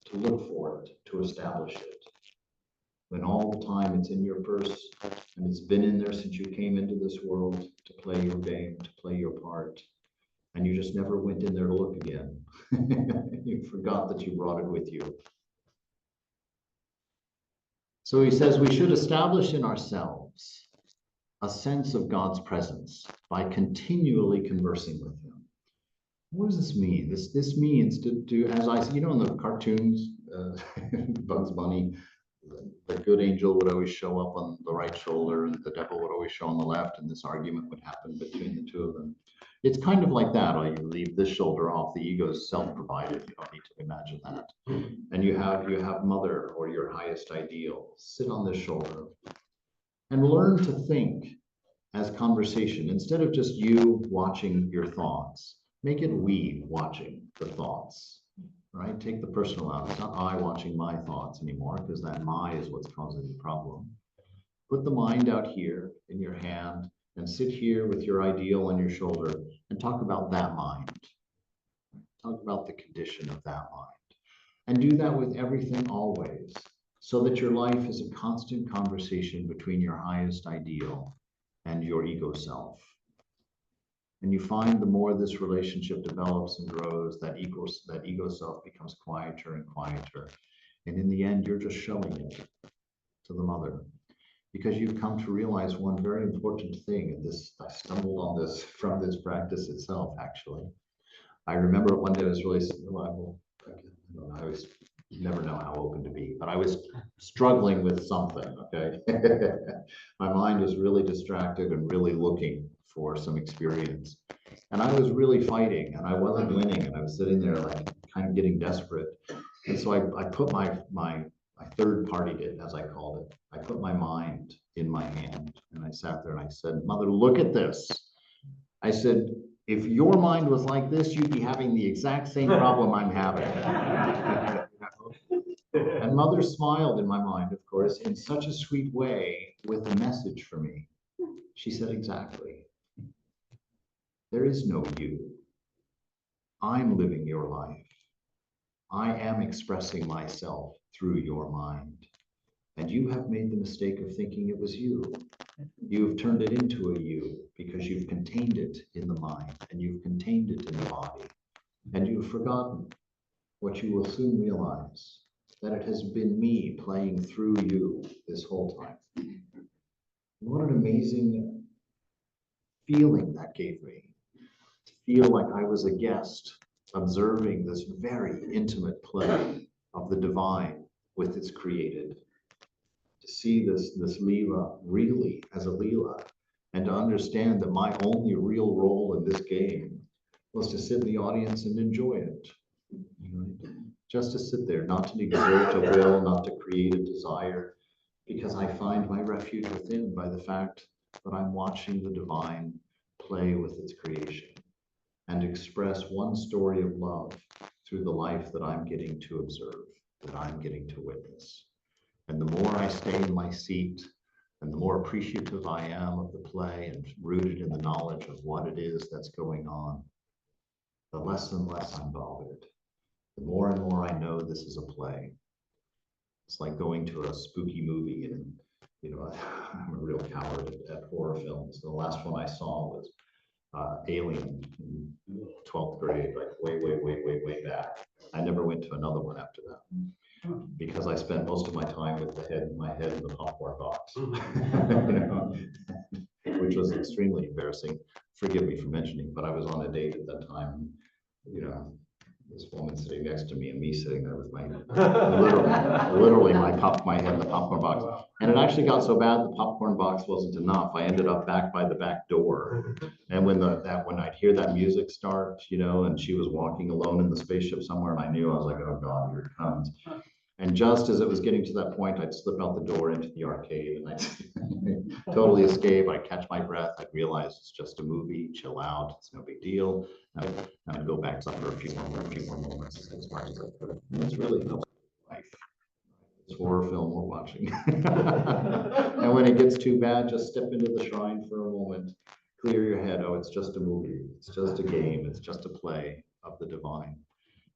to look for it, to establish it. When all the time it's in your purse and it's been in there since you came into this world to play your game, to play your part, and you just never went in there to look again. You forgot that you brought it with you. So he says we should establish in ourselves a sense of God's presence by continually conversing with him. What does this mean? This means to as I, you know, in the cartoons, Bugs Bunny, the good angel would always show up on the right shoulder and the devil would always show on the left, and this argument would happen between the two of them. It's kind of like that. Or you leave this shoulder off, the ego is self-provided. You don't need to imagine that. And you have mother or your highest ideal sit on this shoulder and learn to think as conversation instead of just you watching your thoughts. Make it we watching the thoughts. Right? Take the personal out. It's not I watching my thoughts anymore, because that my is what's causing the problem. Put the mind out here in your hand and sit here with your ideal on your shoulder and talk about that mind. Talk about the condition of that mind. And do that with everything always, so that your life is a constant conversation between your highest ideal and your ego self. And you find the more this relationship develops and grows, that ego self becomes quieter and quieter. And in the end, you're just showing it to the mother, because you've come to realize one very important thing. And this, I stumbled on this from this practice itself, actually. I remember one day I was really, I always never know how open to be, but I was struggling with something, okay? My mind was really distracted and really looking for some experience. And I was really fighting and I wasn't winning, and I was sitting there like kind of getting desperate. And so I put my third party, as I called it, I put my mind in my hand and I sat there and I said, Mother, look at this. I said, if your mind was like this, you'd be having the exact same problem I'm having. And Mother smiled in my mind, of course, in such a sweet way with a message for me. She said, exactly. There is no you. I'm living your life. I am expressing myself through your mind. And you have made the mistake of thinking it was you. You've turned it into a you because you've contained it in the mind and you've contained it in the body. And you've forgotten what you will soon realize, that it has been me playing through you this whole time. What an amazing feeling that gave me. To feel like I was a guest observing this very intimate play of the divine with its created. To see this Leela really as a Leela, and to understand that my only real role in this game was to sit in the audience and enjoy it. Just to sit there, not to exert a will, not to create a desire, because I find my refuge within by the fact that I'm watching the divine play with its creation and express one story of love through the life that I'm getting to observe, that I'm getting to witness. And the more I stay in my seat, and the more appreciative I am of the play and rooted in the knowledge of what it is that's going on, the less and less I'm bothered. The more and more I know this is a play. It's like going to a spooky movie, and I'm a real coward at horror films. The last one I saw was Alien in 12th grade, like way back. I never went to another one after that, because I spent most of my time with my head in the popcorn box, which was extremely embarrassing. Forgive me for mentioning, but I was on a date at that time. This woman sitting next to me and me sitting there with my literally my head in the popcorn box. And it actually got so bad the popcorn box wasn't enough. I ended up back by the back door. And when I'd hear that music start, and she was walking alone in the spaceship somewhere, and I knew, I was like, oh God, here it comes. And just as it was getting to that point, I'd slip out the door into the arcade and I'd totally escape. I'd catch my breath. I'd realize it's just a movie, chill out, it's no big deal. I'd go back for a few more moments as far as I could. It's really life. It's horror film we're watching. And when it gets too bad, just step into the shrine for a moment, clear your head. Oh, it's just a movie. It's just a game. It's just a play. of the divine.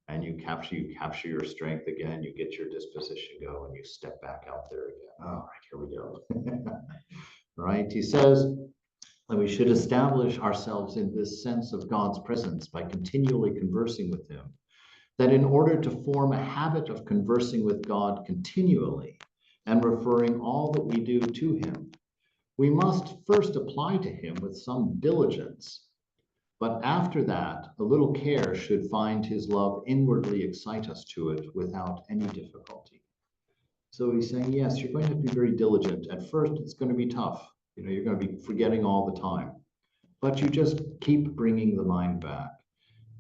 And you capture your strength again, you get your disposition go, and you step back out there again. All right, here we go. Right? He says that we should establish ourselves in this sense of God's presence by continually conversing with him. That in order to form a habit of conversing with God continually and referring all that we do to him, we must first apply to him with some diligence. But after that, a little care should find his love inwardly excite us to it without any difficulty. So he's saying, yes, you're going to be very diligent. At first, it's going to be tough. You're going to be forgetting all the time. But you just keep bringing the mind back.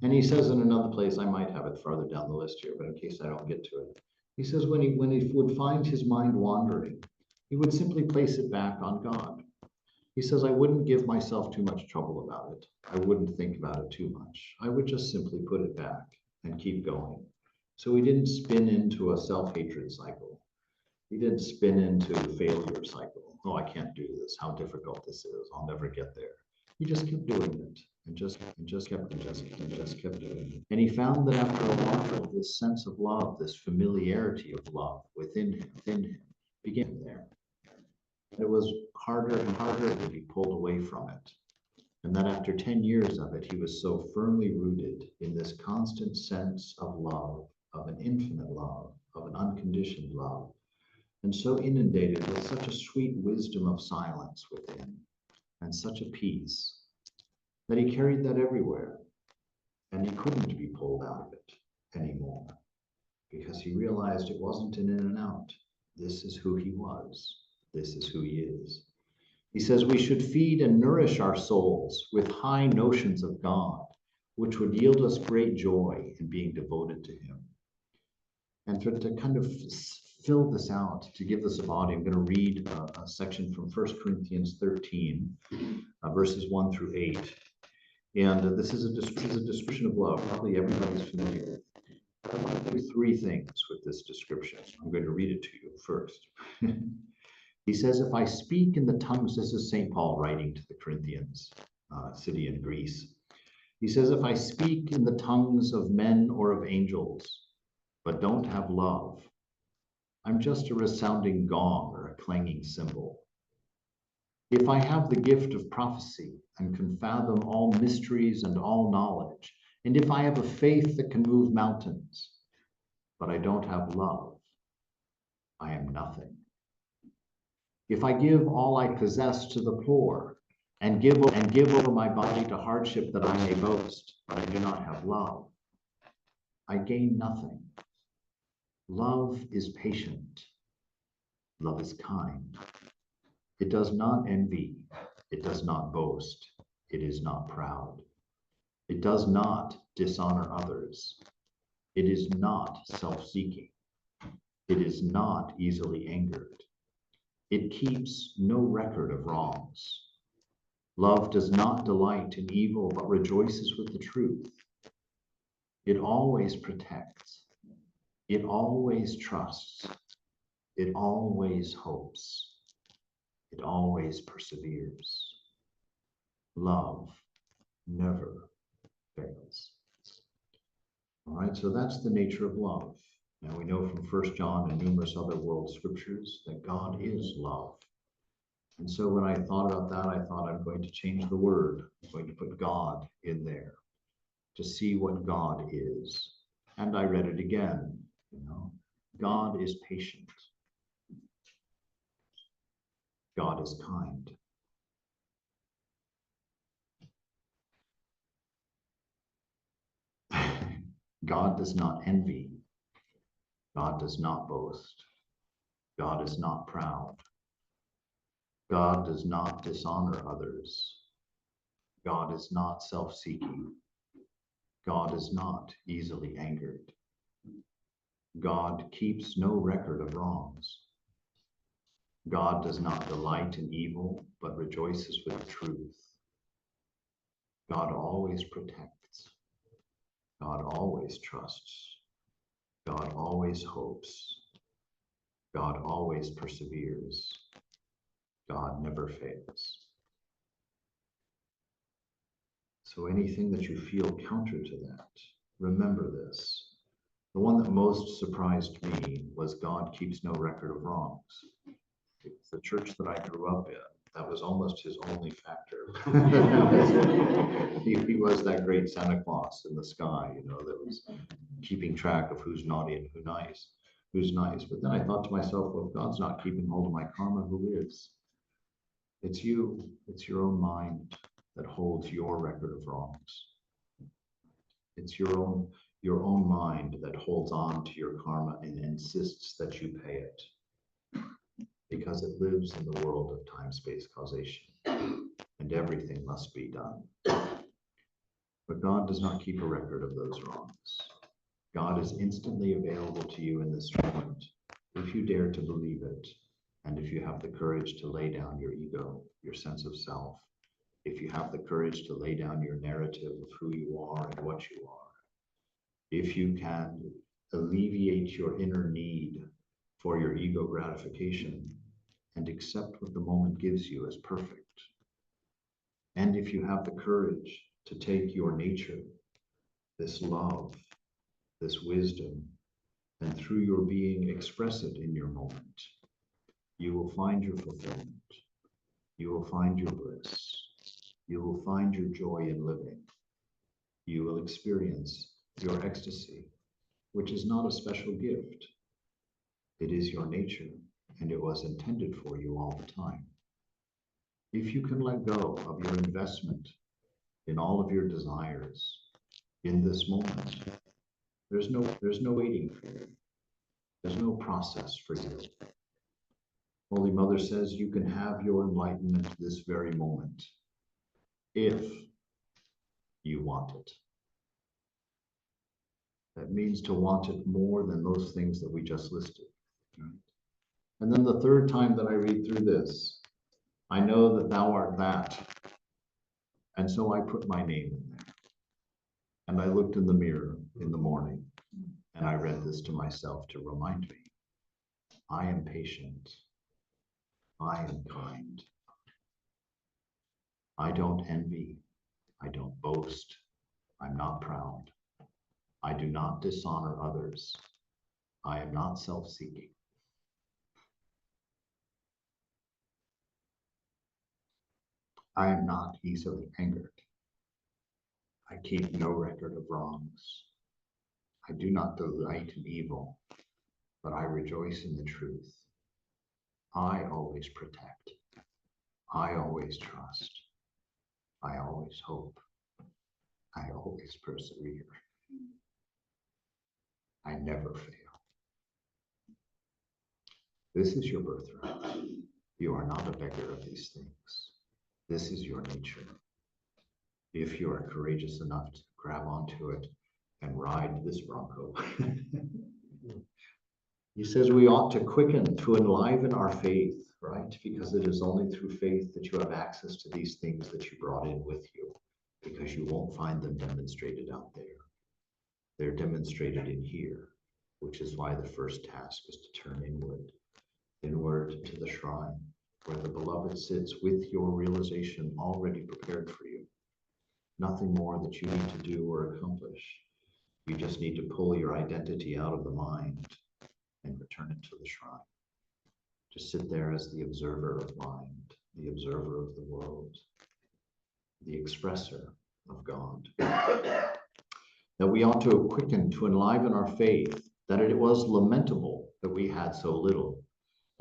And he says in another place, I might have it farther down the list here, but in case I don't get to it, he says when he would find his mind wandering, he would simply place it back on God. He says, I wouldn't give myself too much trouble about it. I wouldn't think about it too much. I would just simply put it back and keep going. So he didn't spin into a self-hatred cycle. He didn't spin into a failure cycle. Oh, I can't do this. How difficult this is. I'll never get there. He just kept doing it and just kept doing it. And he found that after a while, this sense of love, this familiarity of love within him began there. It was harder and harder to be pulled away from it. And that after 10 years of it, he was so firmly rooted in this constant sense of love, of an infinite love, of an unconditioned love, and so inundated with such a sweet wisdom of silence within, and such a peace, that he carried that everywhere. And he couldn't be pulled out of it anymore, because he realized it wasn't an in and out. This is who he was. This is who he is. He says we should feed and nourish our souls with high notions of God, which would yield us great joy in being devoted to him. And to kind of fill this out, to give this a body, I'm going to read a section from 1 Corinthians 13, verses 1 through 8. And this is a description of love. Probably everybody's familiar with. I want to do three things with this description. I'm going to read it to you first. He says, if I speak in the tongues, this is St. Paul writing to the Corinthians, city in Greece. He says, if I speak in the tongues of men or of angels, but don't have love, I'm just a resounding gong or a clanging cymbal. If I have the gift of prophecy and can fathom all mysteries and all knowledge, and if I have a faith that can move mountains, but I don't have love, I am nothing. If I give all I possess to the poor and give over my body to hardship that I may boast, but I do not have love, I gain nothing. Love is patient. Love is kind. It does not envy. It does not boast. It is not proud. It does not dishonor others. It is not self-seeking. It is not easily angered. It keeps no record of wrongs. Love does not delight in evil, but rejoices with the truth. It always protects. It always trusts. It always hopes. It always perseveres. Love never fails. All right, so that's the nature of love. Now we know from 1 John and numerous other world scriptures that God is love. And so when I thought about that, I thought I'm going to change the word. I'm going to put God in there to see what God is. And I read it again, God is patient. God is kind. God does not envy. God does not boast. God is not proud. God does not dishonor others. God is not self-seeking. God is not easily angered. God keeps no record of wrongs. God does not delight in evil, but rejoices with the truth. God always protects. God always trusts. God always hopes. God always perseveres. God never fails. So anything that you feel counter to that, remember this. The one that most surprised me was God keeps no record of wrongs. The church that I grew up in, that was almost his only factor. He was that great Santa Claus in the sky, that was keeping track of who's naughty and who's nice. But then I thought to myself, well, if God's not keeping hold of my karma, who is? It's you. It's your own mind that holds your record of wrongs. It's your own mind that holds on to your karma and insists that you pay it, because it lives in the world of time-space causation, and everything must be done. But God does not keep a record of those wrongs. God is instantly available to you in this moment, if you dare to believe it, and if you have the courage to lay down your ego, your sense of self, if you have the courage to lay down your narrative of who you are and what you are, if you can alleviate your inner need for your ego gratification and accept what the moment gives you as perfect, and if you have the courage to take your nature, this love, this wisdom, and through your being express it in your moment, you will find your fulfillment. You will find your bliss. You will find your joy in living. You will experience your ecstasy, which is not a special gift. It is your nature, and it was intended for you all the time. If you can let go of your investment in all of your desires in this moment, there's no waiting for you. There's no process for you. Holy Mother says you can have your enlightenment this very moment, if you want it. That means to want it more than those things that we just listed. Right? And then the third time that I read through this, I know that thou art that. And so I put my name in there. And I looked in the mirror in the morning, and I read this to myself to remind me, I am patient. I am kind. I don't envy. I don't boast. I'm not proud. I do not dishonor others. I am not self-seeking. I am not easily angered. I keep no record of wrongs. I do not delight in evil, but I rejoice in the truth. I always protect. I always trust. I always hope. I always persevere. I never fail. This is your birthright. You are not a beggar of these things. This is your nature. If you are courageous enough to grab onto it and ride this bronco. He says we ought to quicken, to enliven our faith, right? Because it is only through faith that you have access to these things that you brought in with you, because you won't find them demonstrated out there. They're demonstrated in here, which is why the first task is to turn inward to the shrine, where the beloved sits with your realization already prepared for you. Nothing more that you need to do or accomplish. You just need to pull your identity out of the mind and return it to the shrine. Just sit there as the observer of mind, the observer of the world, the expresser of God. That we ought to quicken, to enliven our faith, that it was lamentable that we had so little,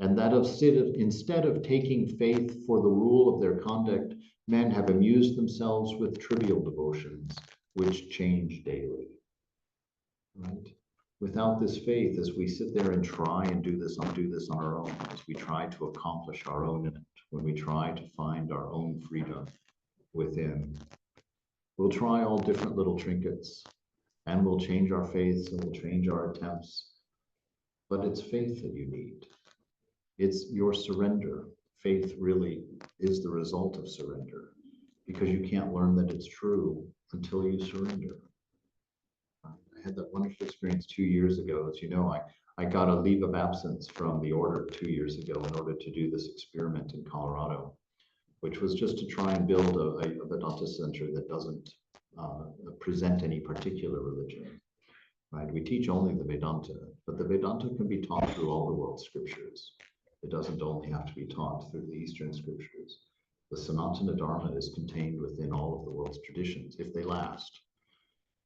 and that instead of taking faith for the rule of their conduct, men have amused themselves with trivial devotions, which change daily. Right? Without this faith, as we sit there and try and do this on our own, as we try to accomplish our own in it, when we try to find our own freedom within, we'll try all different little trinkets, and we'll change our faiths and we'll change our attempts. But it's faith that you need. It's your surrender. Faith really is the result of surrender, because you can't learn that it's true until you surrender. I had that wonderful experience 2 years ago. As you know, I got a leave of absence from the order 2 years ago in order to do this experiment in Colorado, which was just to try and build a Vedanta center that doesn't present any particular religion, right? We teach only the Vedanta, but the Vedanta can be taught through all the world's scriptures. It doesn't only have to be taught through the Eastern scriptures. The Sanatana Dharma is contained within all of the world's traditions, if they last.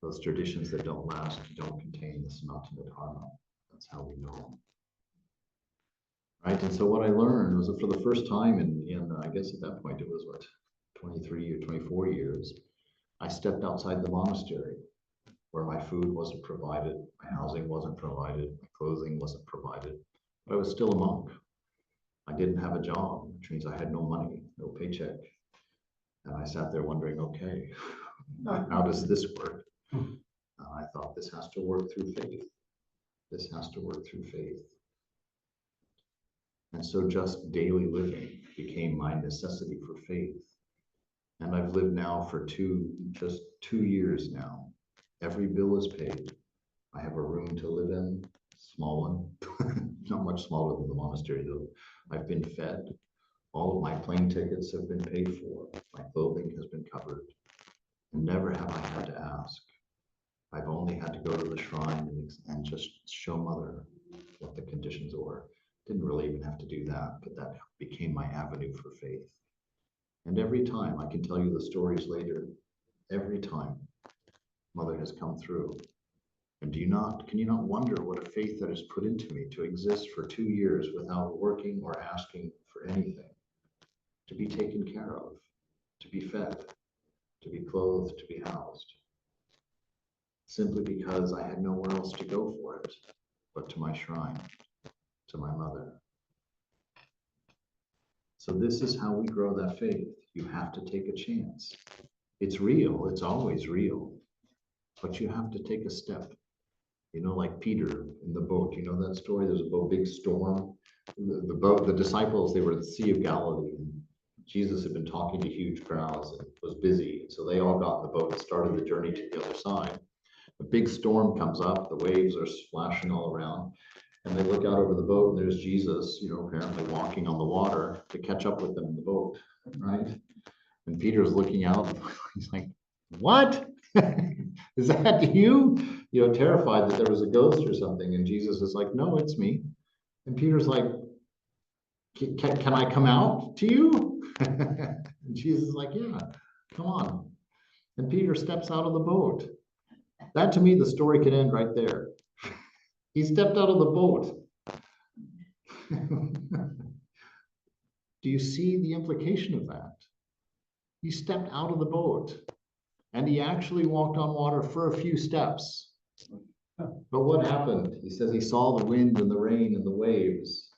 Those traditions that don't last don't contain the Sanatana Dharma. That's how we know them. Right, and so what I learned was that for the first time in I guess at that point it was what, 23 or 24 years, I stepped outside the monastery where my food wasn't provided, my housing wasn't provided, my clothing wasn't provided, but I was still a monk. I didn't have a job, which means I had no money, no paycheck. And I sat there wondering, okay, how does this work? I thought this has to work through faith. This has to work through faith. And so just daily living became my necessity for faith. And I've lived now for just 2 years now. Every bill is paid. I have a room to live in, small one, not much smaller than the monastery though. I've been fed. All of my plane tickets have been paid for. My clothing has been covered. And never have I had to ask. I've only had to go to the shrine and just show Mother what the conditions were. Didn't really even have to do that, but that became my avenue for faith. And every time, I can tell you the stories later, every time Mother has come through. And can you not wonder what a faith that is put into me to exist for 2 years without working or asking for anything, to be taken care of, to be fed, to be clothed, to be housed, simply because I had nowhere else to go for it, but to my shrine, to my Mother. So this is how we grow that faith. You have to take a chance. It's real, it's always real, but you have to take a step. You know, like Peter in the boat, you know that story? There's a big storm. The boat, the disciples, they were at the Sea of Galilee. And Jesus had been talking to huge crowds and was busy. So they all got in the boat and started the journey to the other side. A big storm comes up, the waves are splashing all around. And they look out over the boat and there's Jesus, you know, apparently walking on the water to catch up with them in the boat, right? And Peter's looking out, he's like, what? Is that you? You know, terrified that there was a ghost or something. And Jesus is like, no, it's me. And Peter's like, can I come out to you? And Jesus is like, yeah, come on. And Peter steps out of the boat. That to me, the story can end right there. He stepped out of the boat. Do you see the implication of that? He stepped out of the boat and he actually walked on water for a few steps. But what happened? He says he saw the wind and the rain and the waves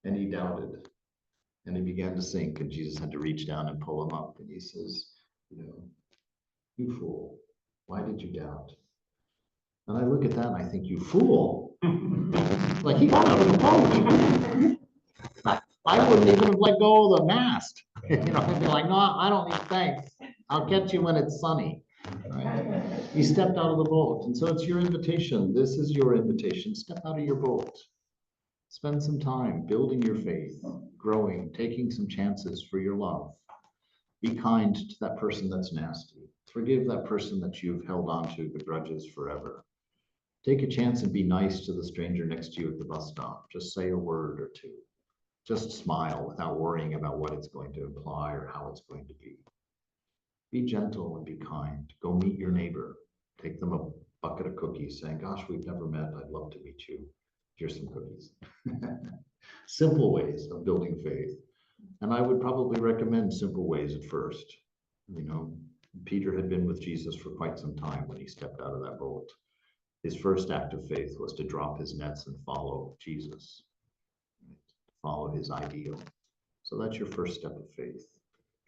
and he doubted and he began to sink and Jesus had to reach down and pull him up. And he says, you know, you fool, why did you doubt? And I look at that and I think, you fool. Like he got out of the boat. I wouldn't even have let go of the mast. You know, I'd be like, no, I don't need thanks. I'll catch you when it's sunny. Right? He stepped out of the boat. And so it's your invitation. This is your invitation. Step out of your boat. Spend some time building your faith, growing, taking some chances for your love. Be kind to that person that's nasty. Forgive that person that you've held on to the grudges forever. Take a chance and be nice to the stranger next to you at the bus stop. Just say a word or two. Just smile without worrying about what it's going to imply or how it's going to be. Be gentle and be kind. Go meet your neighbor. Take them a bucket of cookies saying, gosh, we've never met. I'd love to meet you. Here's some cookies. Simple ways of building faith. And I would probably recommend simple ways at first. You know, Peter had been with Jesus for quite some time when he stepped out of that boat. His first act of faith was to drop his nets and follow Jesus, follow his ideal. So that's your first step of faith.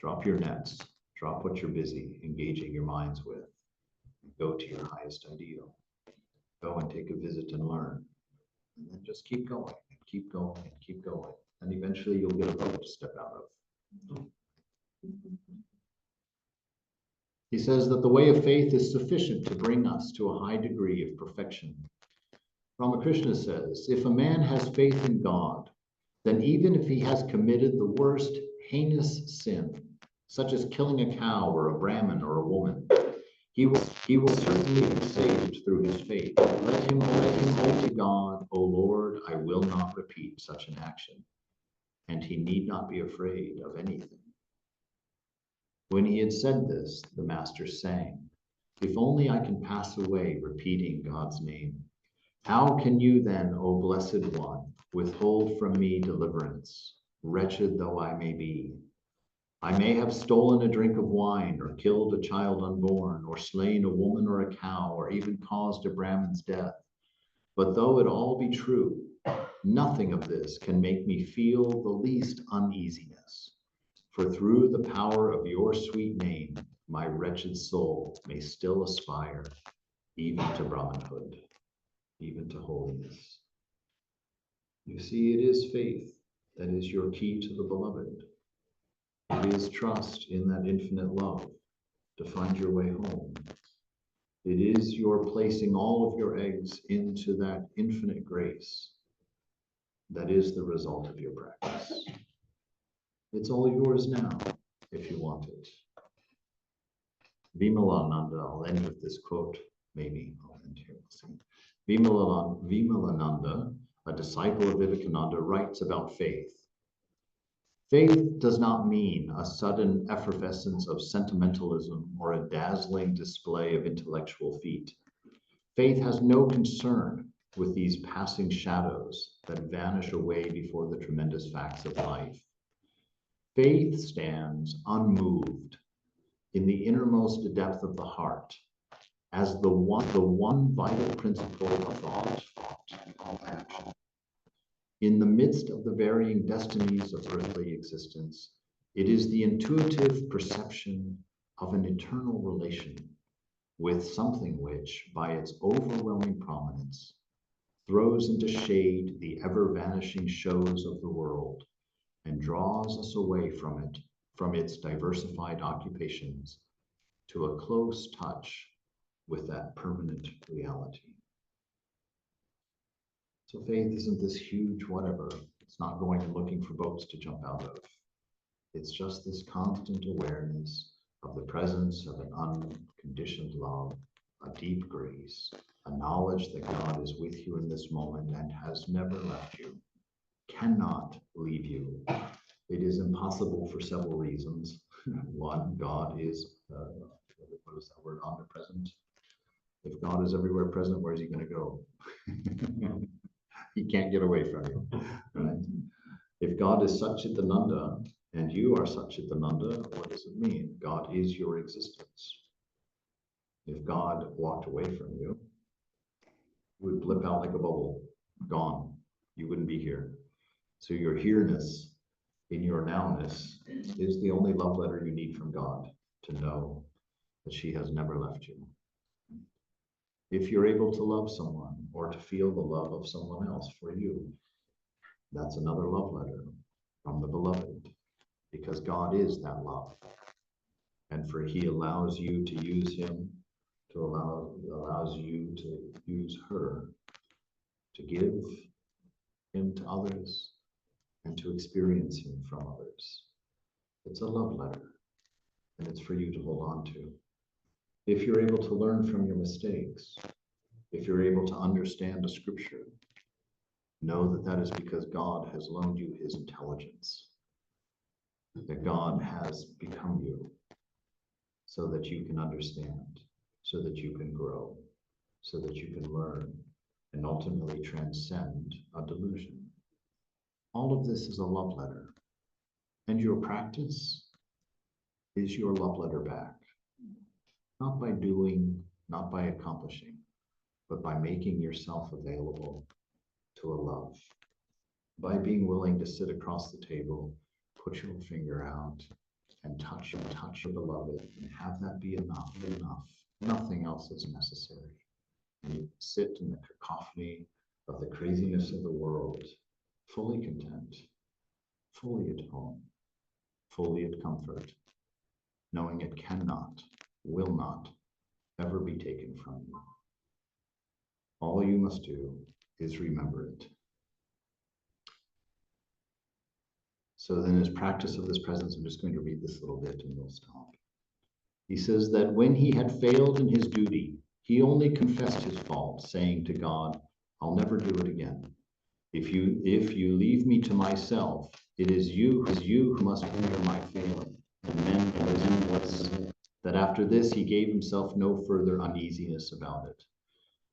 Drop your nets, drop what you're busy engaging your minds with, and go to your highest ideal. Go and take a visit and learn, and then just keep going, and keep going, and keep going. And eventually you'll get a boat to step out of. He says that the way of faith is sufficient to bring us to a high degree of perfection. Ramakrishna says, if a man has faith in God, then even if he has committed the worst heinous sin, such as killing a cow or a Brahmin or a woman, He will certainly be saved through his faith. Let him say to God, O Lord, I will not repeat such an action. And he need not be afraid of anything. When he had said this, the master sang, if only I can pass away repeating God's name. How can you then, O Blessed One, withhold from me deliverance, wretched though I may be? I may have stolen a drink of wine, or killed a child unborn, or slain a woman or a cow, or even caused a Brahmin's death. But though it all be true, nothing of this can make me feel the least uneasiness. For through the power of your sweet name, my wretched soul may still aspire, even to Brahmanhood, even to holiness. You see, it is faith that is your key to the beloved. It is trust in that infinite love to find your way home. It is your placing all of your eggs into that infinite grace that is the result of your practice. It's all yours now, if you want it. Vimalananda, I'll end with this quote, maybe I'll end here, we'll see. Vimalananda, a disciple of Vivekananda, writes about faith. Faith does not mean a sudden effervescence of sentimentalism or a dazzling display of intellectual feat. Faith has no concern with these passing shadows that vanish away before the tremendous facts of life. Faith stands unmoved in the innermost depth of the heart as the one vital principle of thought and all action. In the midst of the varying destinies of earthly existence, it is the intuitive perception of an eternal relation with something which, by its overwhelming prominence, throws into shade the ever-vanishing shows of the world and draws us away from it, from its diversified occupations, to a close touch with that permanent reality. So faith isn't this huge whatever. It's not going and looking for boats to jump out of. It's just this constant awareness of the presence of an unconditioned love, a deep grace, a knowledge that God is with you in this moment and has never left you, cannot leave you. It is impossible for several reasons. One, God is, what is that word, omnipresent? If God is everywhere present, where is he going to go? He can't get away from you, right? If God is Satchitananda and you are Satchitananda, what does it mean? God is your existence. If God walked away from you, you would blip out like a bubble, gone. You wouldn't be here. So your here-ness in your nowness is the only love letter you need from God to know that she has never left you. If you're able to love someone or to feel the love of someone else for you, that's another love letter from the beloved, because God is that love. And for he allows you to use him, allows you to use her to give him to others and to experience him from others. It's a love letter, and it's for you to hold on to. If you're able to learn from your mistakes, if you're able to understand a scripture, know that that is because God has loaned you his intelligence, that God has become you so that you can understand, so that you can grow, so that you can learn and ultimately transcend a delusion. All of this is a love letter, and your practice is your love letter back. Not by doing, not by accomplishing, but by making yourself available to a love. By being willing to sit across the table, put your finger out, and touch your beloved, and have that be enough. Nothing else is necessary. And you sit in the cacophony of the craziness of the world, fully content, fully at home, fully at comfort, knowing it cannot, will not, ever be taken from you. All you must do is remember it. So then as practice of this presence, I'm just going to read this little bit and we'll stop. He says that when he had failed in his duty, he only confessed his fault, saying to God, I'll never do it again. If you leave me to myself, it is you who must hinder my failing. And then was that after this he gave himself no further uneasiness about it.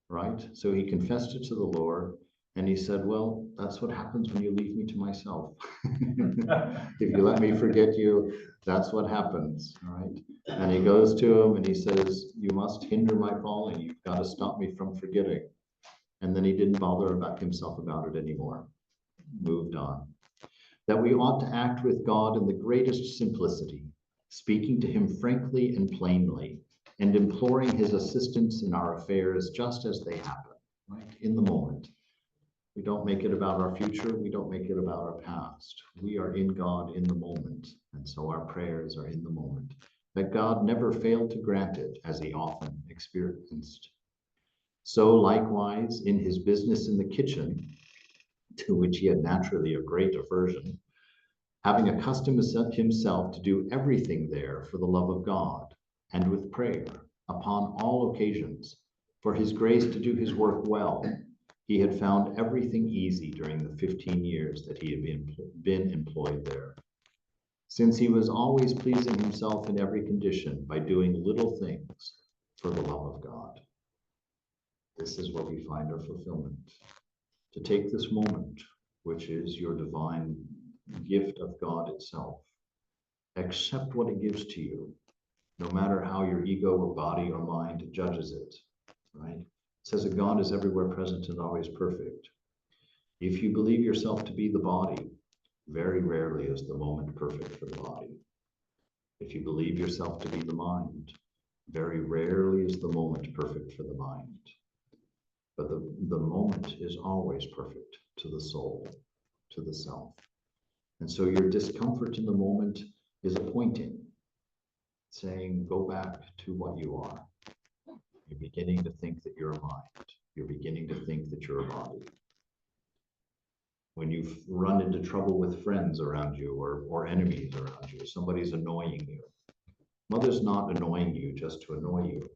Right? So he confessed it to the Lord, and he said, well, that's what happens when you leave me to myself. If you let me forget you, that's what happens, right? And he goes to him and he says, you must hinder my falling. You've got to stop me from forgetting. And then he didn't bother about himself about it anymore. Moved on. That we ought to act with God in the greatest simplicity, speaking to him frankly and plainly, and imploring his assistance in our affairs just as they happen, right? In the moment. We don't make it about our future. We don't make it about our past. We are in God in the moment. And so our prayers are in the moment. That God never failed to grant it, as he often experienced. So likewise, in his business in the kitchen, to which he had naturally a great aversion, having accustomed himself to do everything there for the love of God, and with prayer, upon all occasions, for his grace to do his work well, he had found everything easy during the 15 years that he had been employed there. Since he was always pleasing himself in every condition by doing little things for the love of God. This is where we find our fulfillment. To take this moment, which is your divine gift of God itself, accept what it gives to you, no matter how your ego or body or mind judges it, right? It says that God is everywhere present and always perfect. If you believe yourself to be the body, very rarely is the moment perfect for the body. If you believe yourself to be the mind, very rarely is the moment perfect for the mind. But the moment is always perfect to the soul, to the self. And so your discomfort in the moment is a pointing, saying, go back to what you are. You're beginning to think that you're a mind. You're beginning to think that you're a body. When you've run into trouble with friends around you or enemies around you, somebody's annoying you. Mother's not annoying you just to annoy you.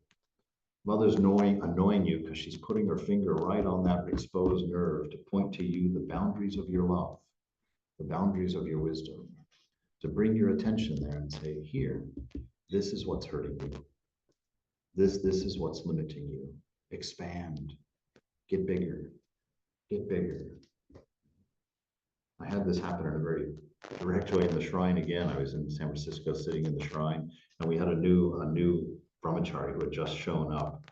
Mother's annoying you because she's putting her finger right on that exposed nerve to point to you the boundaries of your love, the boundaries of your wisdom, to bring your attention there and say, here, this is what's hurting you. This is what's limiting you. Expand, get bigger, get bigger. I had this happen in a very direct way in the shrine again. I was in San Francisco sitting in the shrine, and we had a new brahmachari who had just shown up,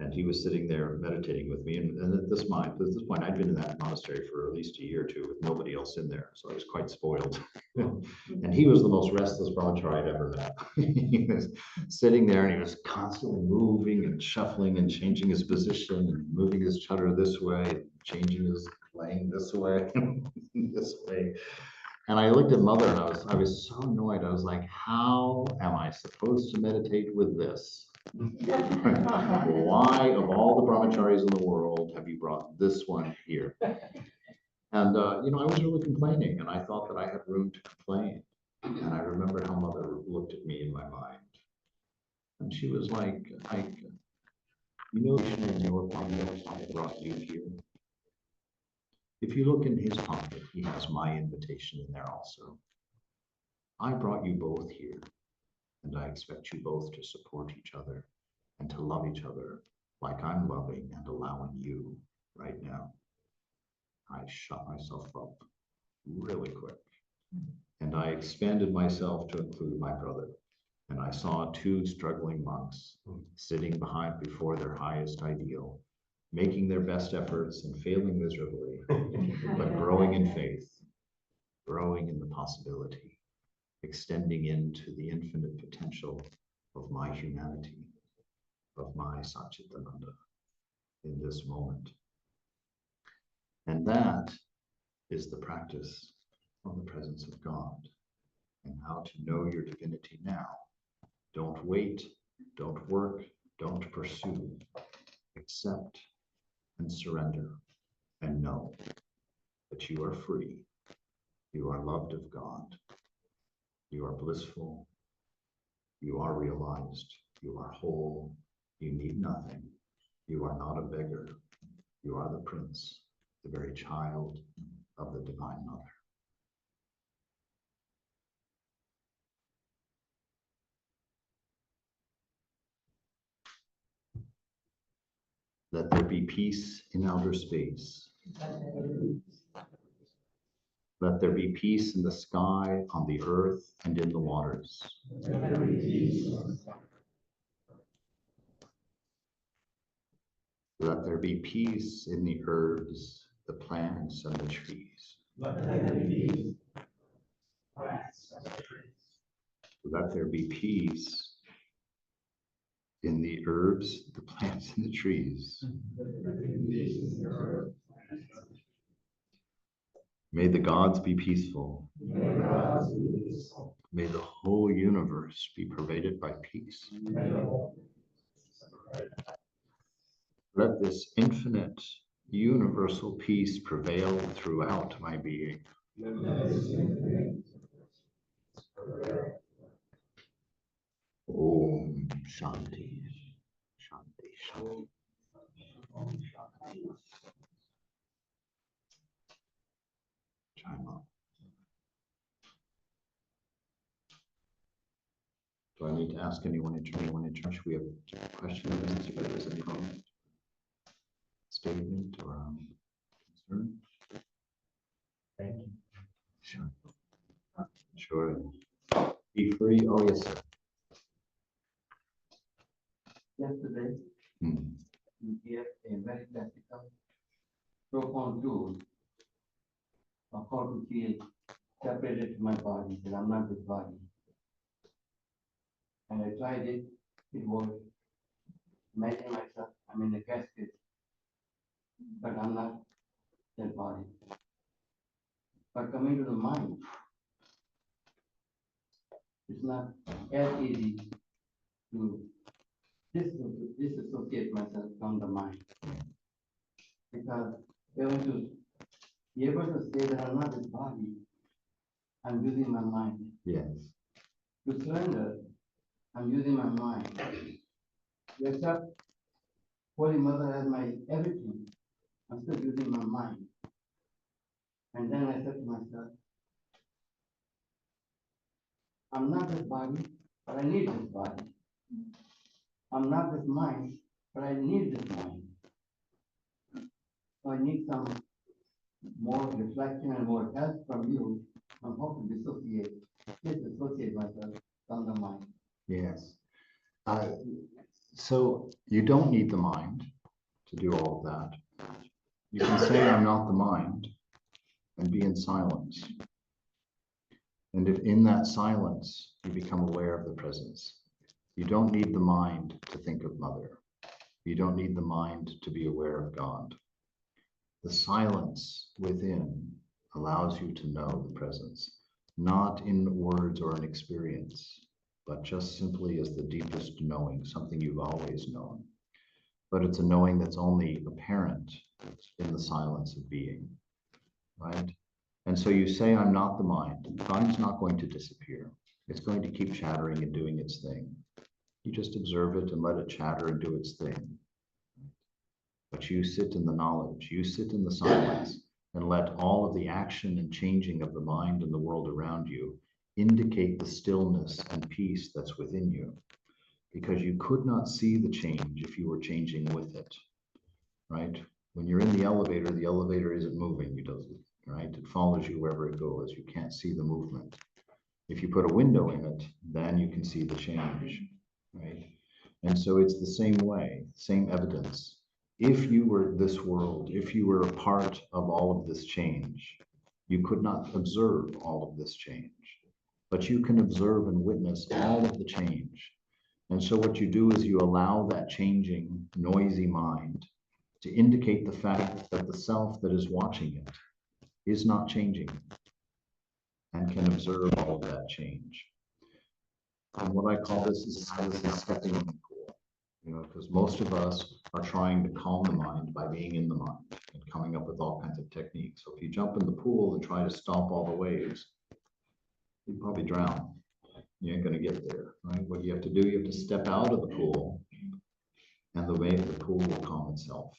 and he was sitting there meditating with me. And at this point, I'd been in that monastery for at least a year or two with nobody else in there, so I was quite spoiled. And he was the most restless brahmachari I'd ever met. He was sitting there, and he was constantly moving and shuffling and changing his position and moving his chadar this way, changing his laying this way, this way. And I looked at Mother, and I was so annoyed. I was like, how am I supposed to meditate with this? Why, of all the brahmacharis in the world, have you brought this one here? And, I was really complaining, and I thought that I had room to complain. And I remember how Mother looked at me in my mind. And she was like, in your pocket, I brought you here. If you look in his pocket, he has my invitation in there also. I brought you both here, and I expect you both to support each other and to love each other like I'm loving and allowing you right now. I shut myself up really quick, and I expanded myself to include my brother. And I saw two struggling monks sitting before their highest ideal, making their best efforts and failing miserably, but growing in faith, growing in the possibility, extending into the infinite potential of my humanity, of my Chidbrahmananda in this moment. And that is the practice of the presence of God and how to know your divinity now. Don't wait, don't work, don't pursue, accept and surrender and know that you are free, you are loved of God, you are blissful, You are realized. You are whole. You need nothing. You are not a beggar. You are the prince, the very child of the Divine Mother. Let there be peace in outer space. Let there be peace in the sky, on the earth, and in the waters. Let there be peace in the herbs, the plants, and the trees. Let there be peace in the herbs, the plants, and the trees. May the gods be peaceful. May the whole universe be pervaded by peace. Let this infinite, universal peace prevail throughout my being. Om Shanti, Shanti, Shanti. Chime up. Do I need to ask anyone in church? We have a question, is it a comment, statement, or concern? Thank you. Sure. Sure. Be free. Oh, yes, sir. Yesterday, you gave a very practical, profound tool of how to feel separated from my body, that I'm not this body. And I tried it, it worked. Imagine myself, I'm in a casket, but I'm not that body. But coming to the mind, it's not as easy to disassociate myself from the mind. Because going to be able to say that I'm not this body, I'm using my mind. Yes. To surrender, I'm using my mind. To accept Holy Mother as my everything, I'm still using my mind. And then I said to myself, I'm not this body, but I need this body. I'm not this mind, but I need this mind. So I need some more reflection and more help from you on how to disassociate myself from the mind. Yes. So you don't need the mind to do all of that. You can say, I'm not the mind, and be in silence. And if in that silence, you become aware of the presence. You don't need the mind to think of Mother. You don't need the mind to be aware of God. The silence within allows you to know the presence, not in words or an experience, but just simply as the deepest knowing, something you've always known. But it's a knowing that's only apparent in the silence of being, right? And so you say, I'm not the mind. The mind's not going to disappear. It's going to keep chattering and doing its thing. You just observe it and let it chatter and do its thing. But you sit in the knowledge, you sit in the silence, and let all of the action and changing of the mind and the world around you indicate the stillness and peace that's within you. Because you could not see the change if you were changing with it, right? When you're in the elevator isn't moving, it doesn't, right? It follows you wherever it goes. You can't see the movement. If you put a window in it, then you can see the change, right? And so it's the same way, same evidence. If you were this world, if you were a part of all of this change, you could not observe all of this change, but you can observe and witness all of the change. And so what you do is you allow that changing, noisy mind to indicate the fact that the self that is watching it is not changing and can observe all of that change. And what I call this is stepping in the pool, you know, because most of us are trying to calm the mind by being in the mind and coming up with all kinds of techniques. So if you jump in the pool and try to stop all the waves, you'd probably drown. You ain't gonna get there, right? What you have to do, you have to step out of the pool, and the wave of the pool will calm itself.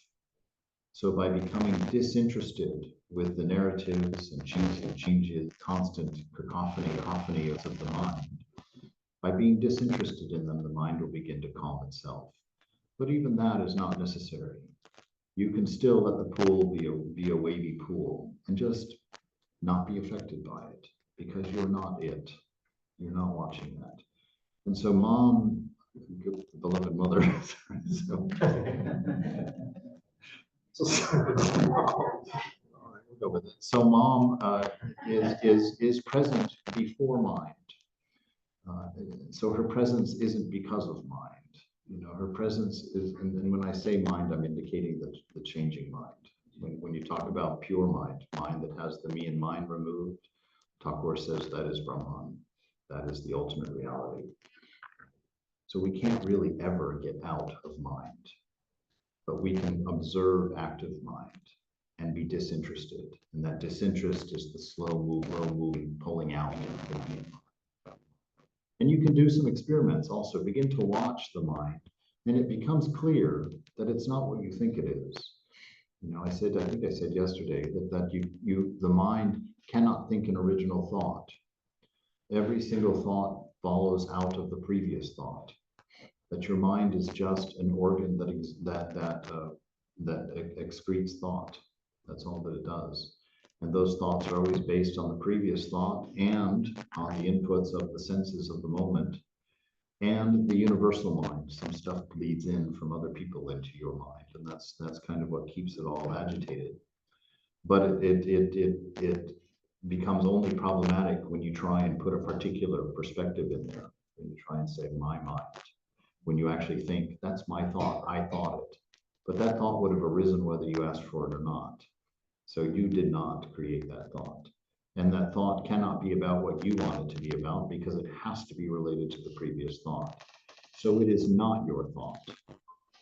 So by becoming disinterested with the narratives and changes, constant cacophony of the mind, by being disinterested in them, the mind will begin to calm itself. But even that is not necessary. You can still let the pool be a wavy pool and just not be affected by it, because you're not it. You're not watching that. And so mom, beloved mother, so, we'll go with it. So mom is present before mind. So her presence isn't because of mind. You know, her presence is, and when I say mind, I'm indicating the changing mind. When you talk about pure mind, mind that has the me and mine removed, Thakur says that is Brahman. That is the ultimate reality. So we can't really ever get out of mind, but we can observe active mind and be disinterested. And that disinterest is the slow moving, pulling out. And you can do some experiments also. Begin to watch the mind, and it becomes clear that it's not what you think it is. You know, I think I said yesterday that the mind cannot think an original thought. Every single thought follows out of the previous thought. That your mind is just an organ that excretes thought. That's all that it does. And those thoughts are always based on the previous thought and on the inputs of the senses of the moment and the universal mind. Some stuff bleeds in from other people into your mind, and that's kind of what keeps it all agitated. But it becomes only problematic when you try and put a particular perspective in there. When you try and say my mind, when you actually think that's my thought, I thought it, but that thought would have arisen whether you asked for it or not. So you did not create that thought. And that thought cannot be about what you want it to be about, because it has to be related to the previous thought. So it is not your thought.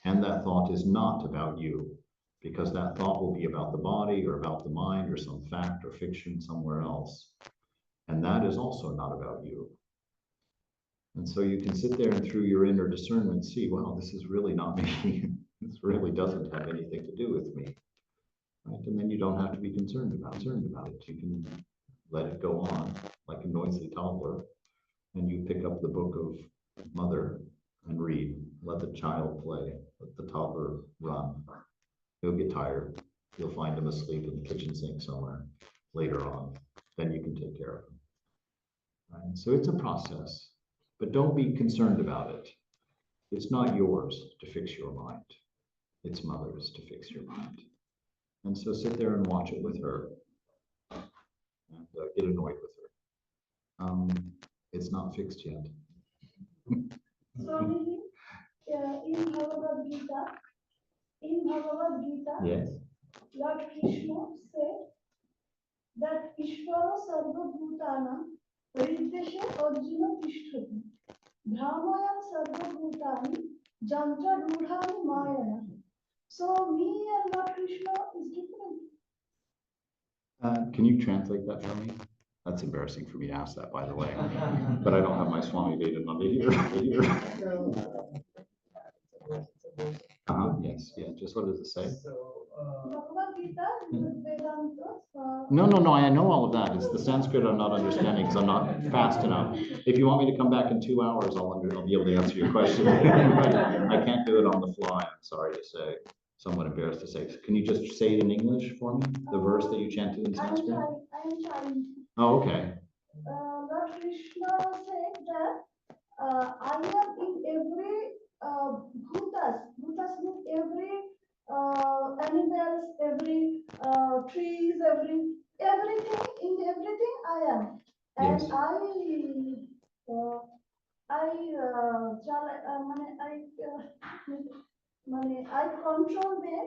And that thought is not about you, because that thought will be about the body or about the mind or some fact or fiction somewhere else. And that is also not about you. And so you can sit there and through your inner discernment see, well, this is really not me. This really doesn't have anything to do with me. Right? And then you don't have to be concerned about it. You can let it go on like a noisy toddler, and you pick up the book of mother and read. Let the child play, let the toddler run. He'll get tired. You'll find him asleep in the kitchen sink somewhere later on. Then you can take care of him. Right? So it's a process, but don't be concerned about it. It's not yours to fix your mind. It's mother's to fix your mind. And so sit there and watch it with her and get annoyed with her. It's not fixed yet. Swami, in Bhagavad Gita, Yes. Lord Krishna said that Ishvara Sarva Bhutanam Hrideshe Arjuna Tishtati Brahmayam Sarva Bhutani Jantra Rudhani Mayana. So me and Lord Krishna is different. Can you translate that for me? That's embarrassing for me to ask that, by the way. But I don't have my Swami Vedanta here. Yes, yeah. Just what does it say? Bhagavad Gita is Vedanta. No. I know all of that. It's the Sanskrit I'm not understanding because I'm not fast enough. If you want me to come back in 2 hours, I'll be able to answer your question. I can't do it on the fly. I'm sorry to say. Somewhat embarrassed to say. Can you just say it in English for me? The verse that you chanted in Sanskrit? I'm trying. Oh, okay. Lord Krishna said that I am in every bhutas. Bhutas means every animals, every trees, everything. In everything I am, and Yes. I control them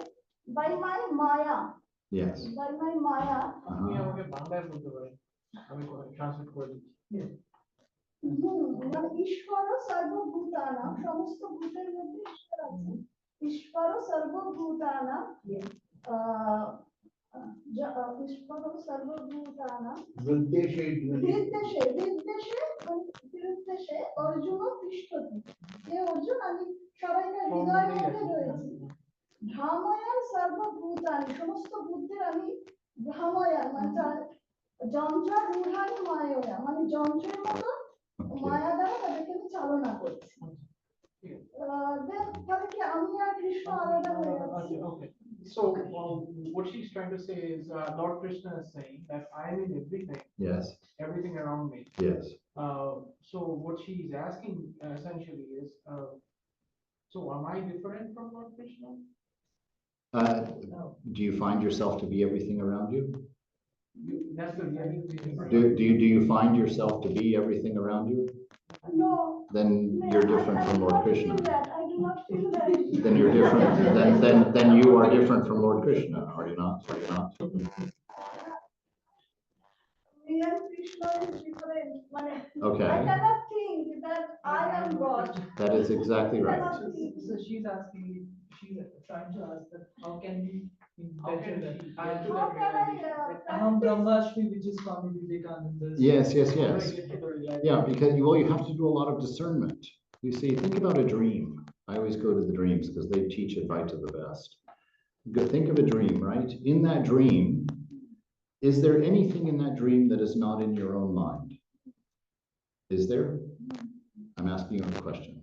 by my maya. Yes. By my maya. আপনি আমাকে বাংলায় বলতে পারেন, আমি translate করে দিচ্ছি। মানে ঈশ্বর সর্বভূতানাম, সমস্ত ভূতের মধ্যে ঈশ্বর আছে। ঈশ্বর সর্বভূতানাম विश्वं सर्वभूतानां Viddeshe বিদ্বেষে অর্জুন তিষ্ঠতি এই অর্জুন আমি সবাইকার হৃদয়ের মধ্যে রয়েছি ভ্রাময়ান সর্বভূতানি সমস্ত বুদ্ধির আমি ভ্রাময়ান মানে যন্ত্র রূঢ়ানি মায়া মানে যন্ত্রের মতো মায়া দ্বারা তাদেরকে আমি চালনা করছি তাহলে কি আমি আর কৃষ্ণ আলাদা হয়ে যাচ্ছি Okay. So what she's trying to say is Lord Krishna is saying that I am in everything, Yes, everything around me. yes. So what she's asking essentially is, so am I different from Lord Krishna? Do you find yourself to be everything around you? That's the reality. Do you find yourself to be everything around you? No. Then you're different I from do Lord not Krishna. feel that. I do not feel that. Then you're different. Then you are different from Lord Krishna, are you not? Are you not? Me and Krishna is different. Okay. I cannot think that I am God. That is exactly I right. cannot think. So she's asking, she's trying to ask that how can we How better can that? she get to How that can I realization? Aham practice? Brahmasmi, which is Swami Vivekananda's. Yes, yes, How do I yes. get to the realization? Yeah, because well, you have to do a lot of discernment. You see, think about a dream. I always go to the dreams because they teach it right to the best. Think of a dream, right? In that dream, is there anything in that dream that is not in your own mind? Is there? I'm asking you a question.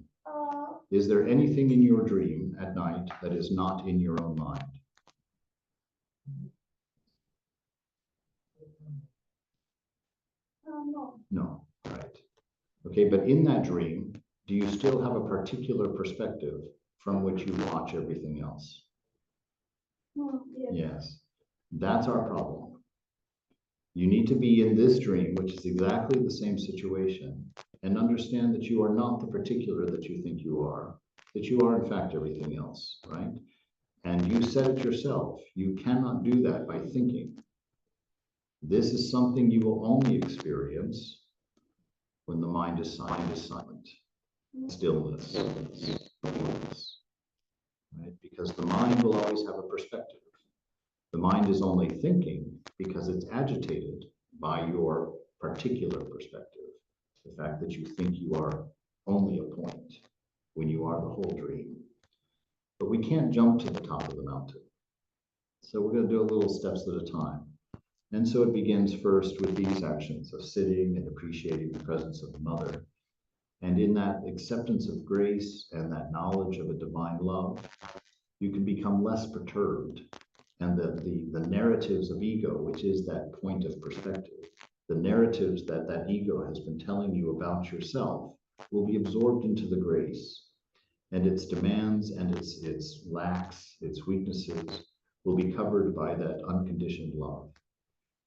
Is there anything in your dream at night that is not in your own mind? No. No, right. Okay, but in that dream, do you still have a particular perspective from which you watch everything else? Yes. Yes, that's our problem. You need to be in this dream, which is exactly the same situation, and understand that you are not the particular that you think you are, that you are in fact everything else, right? And you said it yourself, you cannot do that by thinking. This is something you will only experience when the mind is silent. Stillness, right? Because the mind will always have a perspective. The mind is only thinking because it's agitated by your particular perspective. The fact that you think you are only a point when you are the whole dream. But we can't jump to the top of the mountain. So we're going to do a little steps at a time. And so it begins first with these actions of sitting and appreciating the presence of the mother. And in that acceptance of grace and that knowledge of a divine love, you can become less perturbed. And the narratives of ego, which is that point of perspective, the narratives that that ego has been telling you about yourself will be absorbed into the grace. And its demands and its lacks, its weaknesses will be covered by that unconditioned love.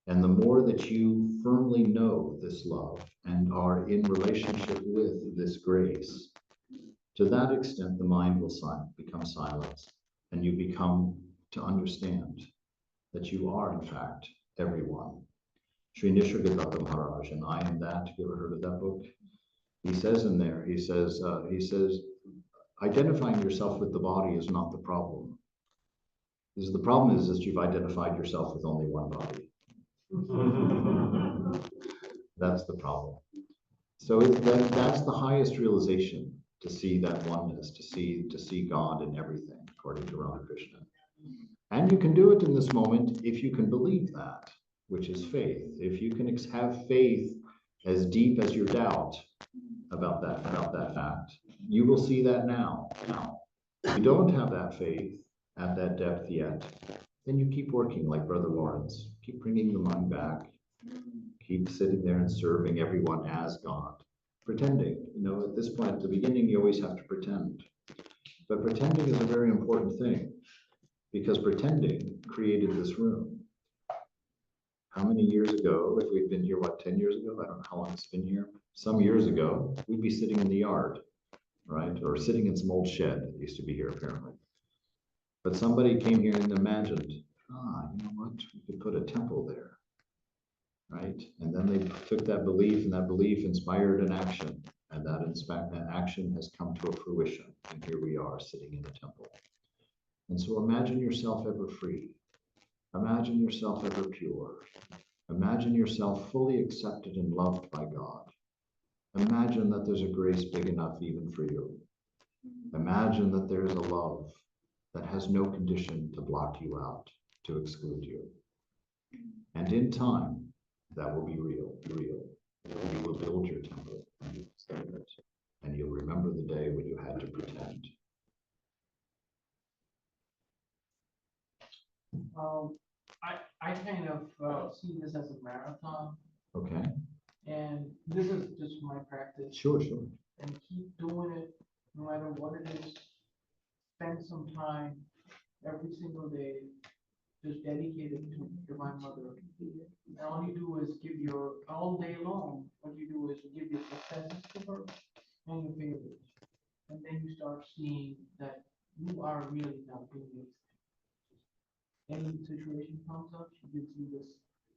And the more that you firmly know this love and are in relationship with this grace, to that extent, the mind will become silent, and you become to understand that you are, in fact, everyone. Sri Nisargadatta Maharaj, and I Am That, you ever heard of that book? He says in there, he says, identifying yourself with the body is not the problem. Because the problem is that you've identified yourself with only one body. That's the problem. So that's the highest realization, to see that oneness, to see God in everything, according to Ramakrishna. And you can do it in this moment if you can believe that, which is faith. If you can have faith as deep as your doubt about that fact, you will see that now. If you don't have that faith at that depth yet, then you keep working like Brother Lawrence. Keep bringing the mind back. Keep sitting there and serving everyone as God. Pretending, at this point, at the beginning, you always have to pretend. But pretending is a very important thing, because pretending created this room. How many years ago, if we'd been here, 10 years ago? I don't know how long it's been here. Some years ago, we'd be sitting in the yard, right? Or sitting in some old shed that used to be here, apparently. But somebody came here and imagined, you know what? We could put a temple there, right? And then they took that belief, and that belief inspired an action. And that action has come to a fruition. And here we are sitting in the temple. And so imagine yourself ever free. Imagine yourself ever pure. Imagine yourself fully accepted and loved by God. Imagine that there's a grace big enough even for you. Imagine that there is a love that has no condition to block you out, to exclude you. And in time, that will be real. You will build your temple, and you'll remember the day when you had to pretend. I kind of see this as a marathon, Okay, and this is just my practice. sure. And keep doing it, no matter what it is. Spend some time every single day, just dedicated to Divine Mother. And all you do is all day long, what you do is you give your successes to her and your failures. And then you start seeing that you are really not doing it. Any situation comes up, she gives you this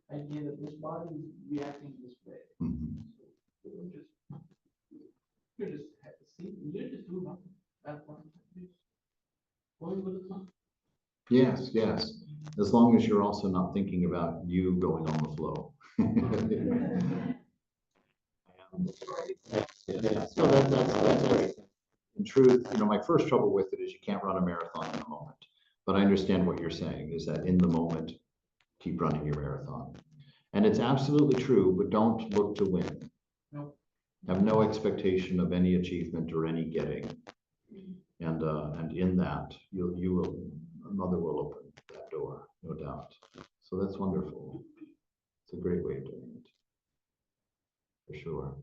idea that this body is reacting this way. Mhm. So you're just have to see, you're just doing nothing. That's one. Going with the flow. Yes. As long as you're also not thinking about you going on the flow. So that's great. In truth, my first trouble with it is you can't run a marathon in a moment. But I understand what you're saying is that in the moment, keep running your marathon. And it's absolutely true, but don't look to win. No. Have no expectation of any achievement or any getting. And in that, Mother will open that door, no doubt. So that's wonderful. It's a great way of doing it. For sure.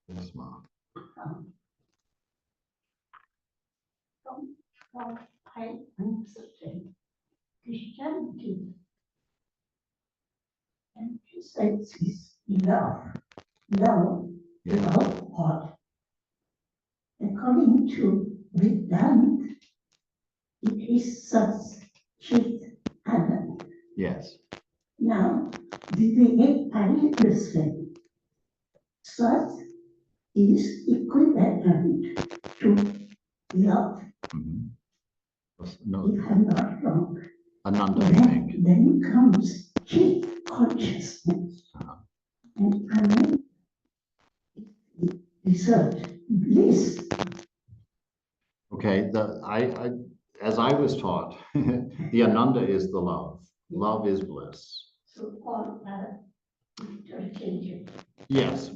Yes, Ma. From I understand Christianity, and he says is love God. According to Vedanta, it is such Chidbrahmananda. Yes. Now, the way I understand, such is equivalent to love. Mhm. No, If I'm not wrong. Ananda, I think. Then comes Chit consciousness. And Ananda is result, bliss. Okay, as I was taught, the Ananda is the love. Love is bliss. So all are interchangeable. Yes.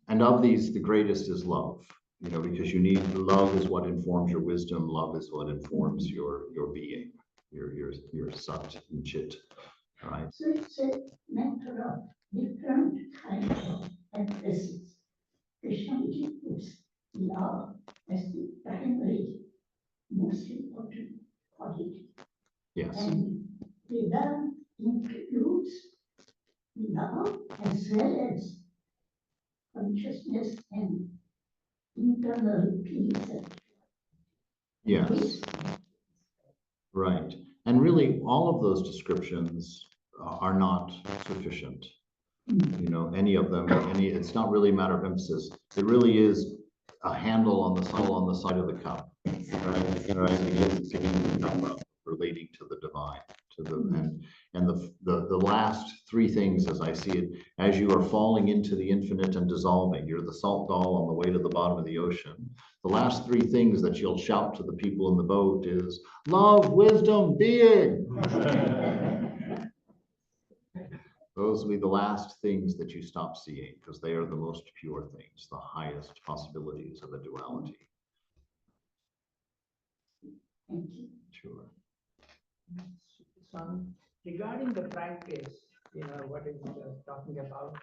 And of these, the greatest is love. Because love is what informs your wisdom. Love is what informs your being, your sat and chit, right? So it's a matter of different kinds of emphasis. Christianity puts love as the primary, most important quality. Yes. And Vedanta includes love as well as consciousness and internal peace. Yes. Right. And really, all of those descriptions are not sufficient. Any of them, it's not really a matter of emphasis. It really is a handle on the side of the cup, right? Relating to the divine, and the last three things, as I see it, as you are falling into the infinite and dissolving, you're the salt doll on the way to the bottom of the ocean. The last three things that you'll shout to the people in the boat is love, wisdom, being. Those will be the last things that you stop seeing, because they are the most pure things, the highest possibilities of a duality. Thank you. Sure. Swami, regarding the practice, what is talking about,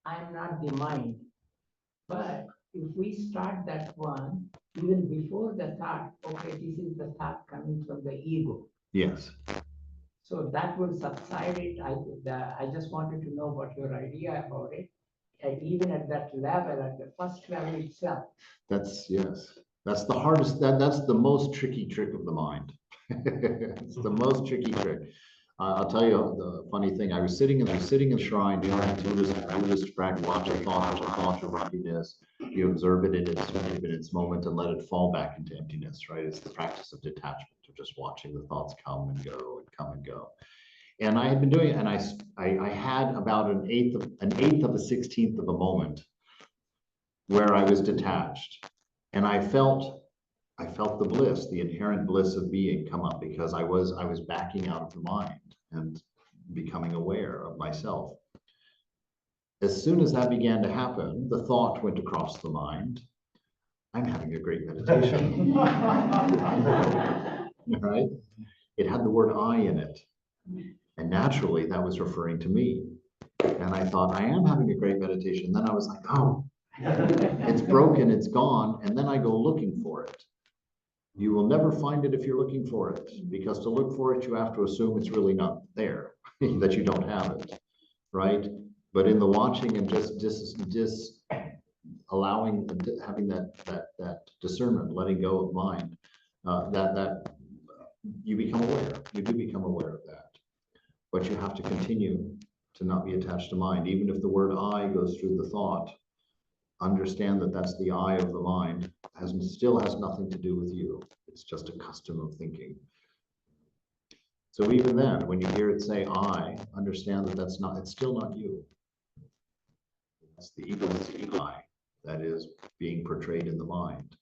I am not the mind. But if we start that one, even before the thought, okay, this is the thought coming from the ego. Yes. So that will subside it. I just wanted to know what your idea about it. And even at that level, at the first level itself. Yes. That's the hardest, that's the most tricky trick of the mind. It's the most tricky trick. I'll tell you the funny thing. I was sitting in the shrine doing Buddhist practice, watch a thought of emptiness. You observe it in its moment and let it fall back into emptiness, right? It's the practice of detachment, of just watching the thoughts come and go and come and go. And I had been doing it, and I had about an eighth of a 16th of a moment where I was detached, and I felt the bliss, the inherent bliss of being come up, because I was backing out of the mind and becoming aware of myself. As soon as that began to happen, the thought went across the mind, I'm having a great meditation. Right? It had the word I in it. And naturally, that was referring to me. And I thought, I am having a great meditation. Then I was like, oh, it's broken, it's gone. And then I go looking for it. You will never find it if you're looking for it, because to look for it, you have to assume it's really not there, that you don't have it, right? But in the watching and just allowing, having that discernment, letting go of mind, that you become aware. You do become aware of that. But you have to continue to not be attached to mind. Even if the word I goes through the thought, understand that that's the I of the mind, still has nothing to do with you. It's just a custom of thinking. So even then, when you hear it say I, understand that it's still not you. It's the ego, I that is being portrayed in the mind.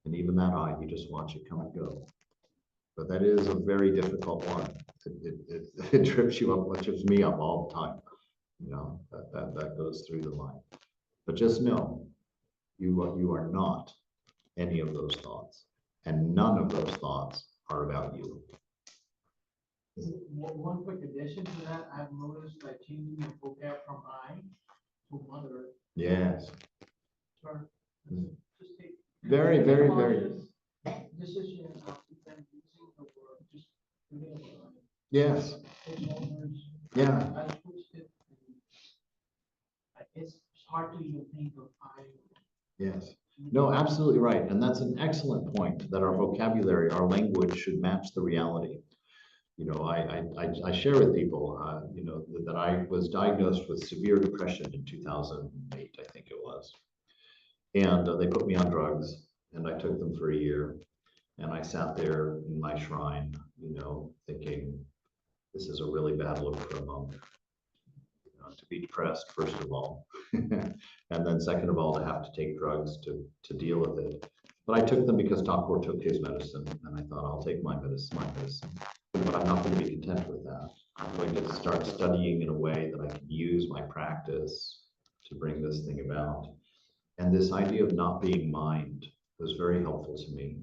And even that I, you just watch it come and go. But that is a very difficult one. It trips you up, it trips me up all the time. You know, that goes through the mind. But just know, you are not any of those thoughts. And none of those thoughts are about you. One quick addition to that, I've noticed by changing the vocab from I to mother. Yes. Or just take. Very, very, very. Decision after them using the word, just forget about it. Yes. Yeah. I switched it. It's hard to even think of I. Yes. No, absolutely right. And that's an excellent point, that our vocabulary, our language should match the reality. You know, I share with people, you know, that I was diagnosed with severe depression in 2008, I think it was. And they put me on drugs, and I took them for a year. And I sat there in my shrine, you know, thinking, this is a really bad look for a monk. To be depressed, first of all, and then second of all, to have to take drugs to deal with it. But I took them because Thakur took his medicine, and I thought, I'll take my medicine. But I'm not going to be content with that. I'm going to start studying in a way that I can use my practice to bring this thing about. And this idea of not being mind was very helpful to me.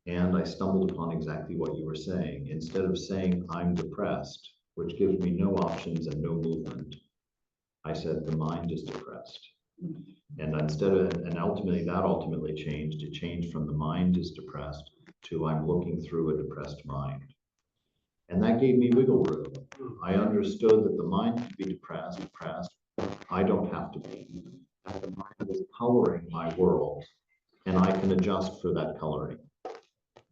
And I stumbled upon exactly what you were saying. Instead of saying I'm depressed, which gives me no options and no movement, I said the mind is depressed. And and ultimately that ultimately changed. It changed from the mind is depressed to I'm looking through a depressed mind. And that gave me wiggle room. I understood that the mind could be depressed. I don't have to be. That the mind is coloring my world, and I can adjust for that coloring.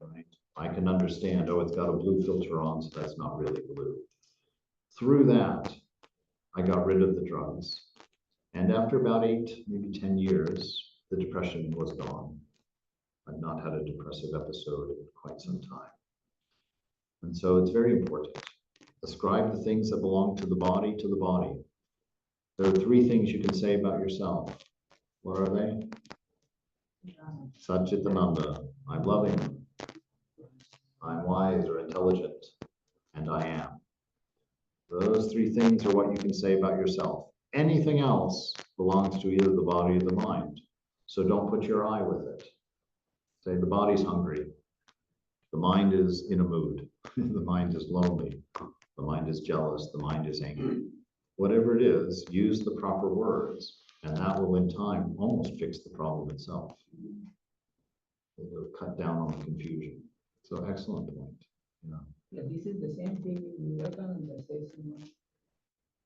Right? I can understand, oh, it's got a blue filter on, so that's not really blue. Through that, I got rid of the drugs. And after about 8, maybe 10 years, the depression was gone. I've not had a depressive episode in quite some time. And so it's very important. Ascribe the things that belong to the body to the body. There are 3 things you can say about yourself. What are they? Satchitananda, I'm loving. I'm wise or intelligent, and I am. Those 3 things are what you can say about yourself. Anything else belongs to either the body or the mind. So don't put your I with it. Say the body's hungry. The mind is in a mood. The mind is lonely. The mind is jealous. The mind is angry. Whatever it is, use the proper words, and that will in time almost fix the problem itself. It will cut down on the confusion. So excellent point. Yeah. Yeah, this is the same thing Vivekananda says,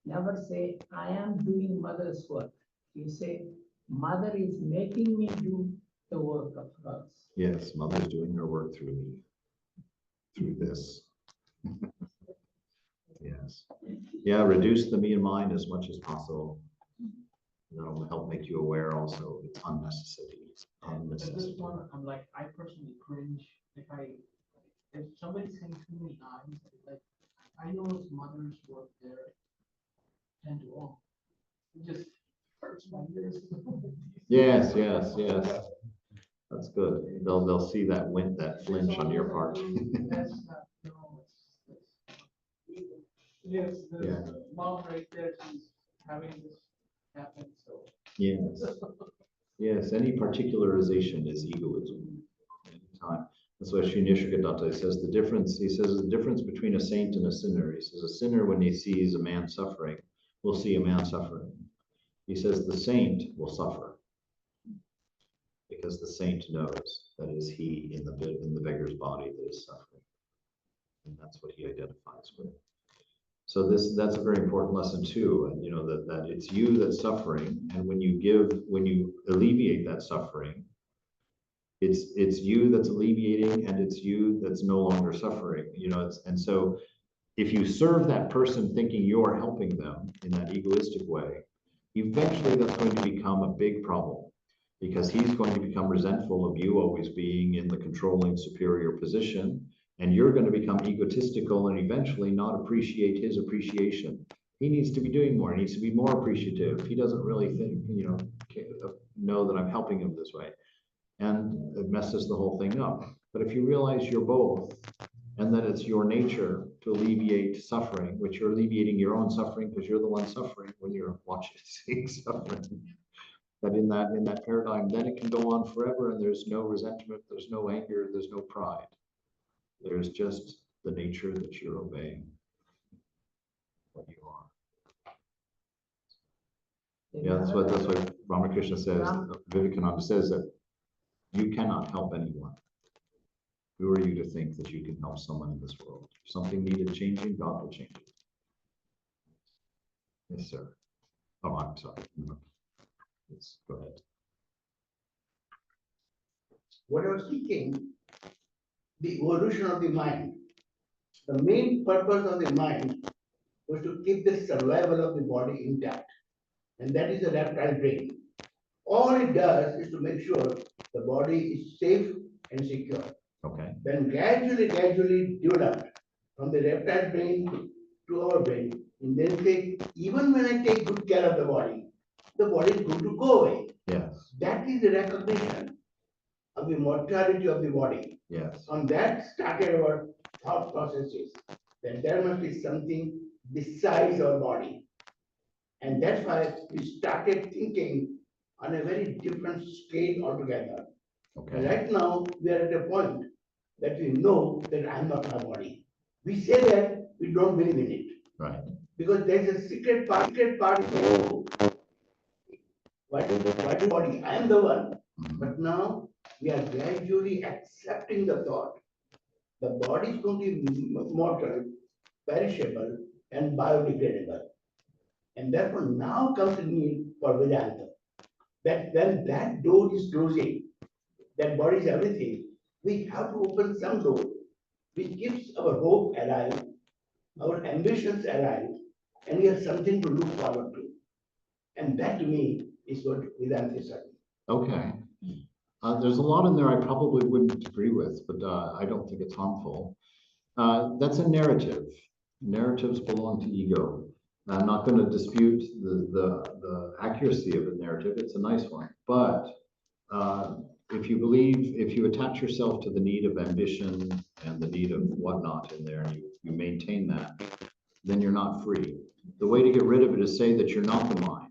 never say, I am doing mother's work. You say, mother is making me do the work of hers. Yes, mother's doing her work through me, through this. Yes. Yeah, reduce the me and mine as much as possible. That'll help make you aware also it's unnecessary. At this one, I'm like, I personally cringe if I if somebody's saying too many eyes, like, I know his mother's work there 10 to 1. It just hurts my ears. Yes, yes, yes. That's good. They'll see that that flinch on your part. That's not, no, it's. Yes, Yeah. there's mom right there, she's having this happen, so. Yes. Yes, any particularization is egoism. Anytime. That's why Sri Nisargadatta says the difference, he says the difference between a saint and a sinner. He says a sinner, when he sees a man suffering, will see a man suffering. He says the saint will suffer because the saint knows that is he in the beggar's body that is suffering. And that's what he identifies with. So that's a very important lesson too, and that it's you that's suffering, and when you alleviate that suffering, it's you that's alleviating, and it's you that's no longer suffering. And so if you serve that person thinking you're helping them in that egoistic way, eventually that's going to become a big problem, because he's going to become resentful of you always being in the controlling superior position. And you're going to become egotistical and eventually not appreciate his appreciation. He needs to be doing more. He needs to be more appreciative. He doesn't really think, know that I'm helping him this way. And it messes the whole thing up. But if you realize you're both, and that it's your nature to alleviate suffering, which you're alleviating your own suffering because you're the one suffering when you're seeing suffering. But in that paradigm, then it can go on forever, and there's no resentment, there's no anger, there's no pride. There's just the nature that you're obeying, what you are. Yeah, that's what Ramakrishna says. Vivekananda says that you cannot help anyone. Who are you to think that you can help someone in this world? If something needed changing, God will change it. Yes, sir. Oh, I'm sorry. Yes, go ahead. What I was thinking, the evolution of the mind, the main purpose of the mind was to keep the survival of the body intact. And that is the reptile brain. All it does is to make sure the body is safe and secure. Okay. Then gradually developed from the reptile brain to our brain. And then say, even when I take good care of the body is going to go away. Yes. That is the recognition of the mortality of the body. Yes. On that started our thought processes, that there must be something besides our body. And that's why we started thinking on a very different scale altogether. Okay. And right now, we are at a point that we know that I'm not my body. We say that, we don't believe in it. Right. Because there's a secret part of what is body? I am the one. But now we are gradually accepting the thought. The body is going to be mortal, perishable, and biodegradable. And therefore now comes the need for Vedanta. That when that door is closing, that body is everything, we have to open some door which keeps our hope alive, our ambitions alive, and we have something to look forward to. And that to me is what Vedanta is. Okay. There's a lot in there I probably wouldn't agree with, but I don't think it's harmful. That's a narrative. Narratives belong to ego. I'm not going to dispute the accuracy of the narrative. It's a nice one. But if you attach yourself to the need of ambition and the need of whatnot in there, and you maintain that, then you're not free. The way to get rid of it is say that you're not the mind.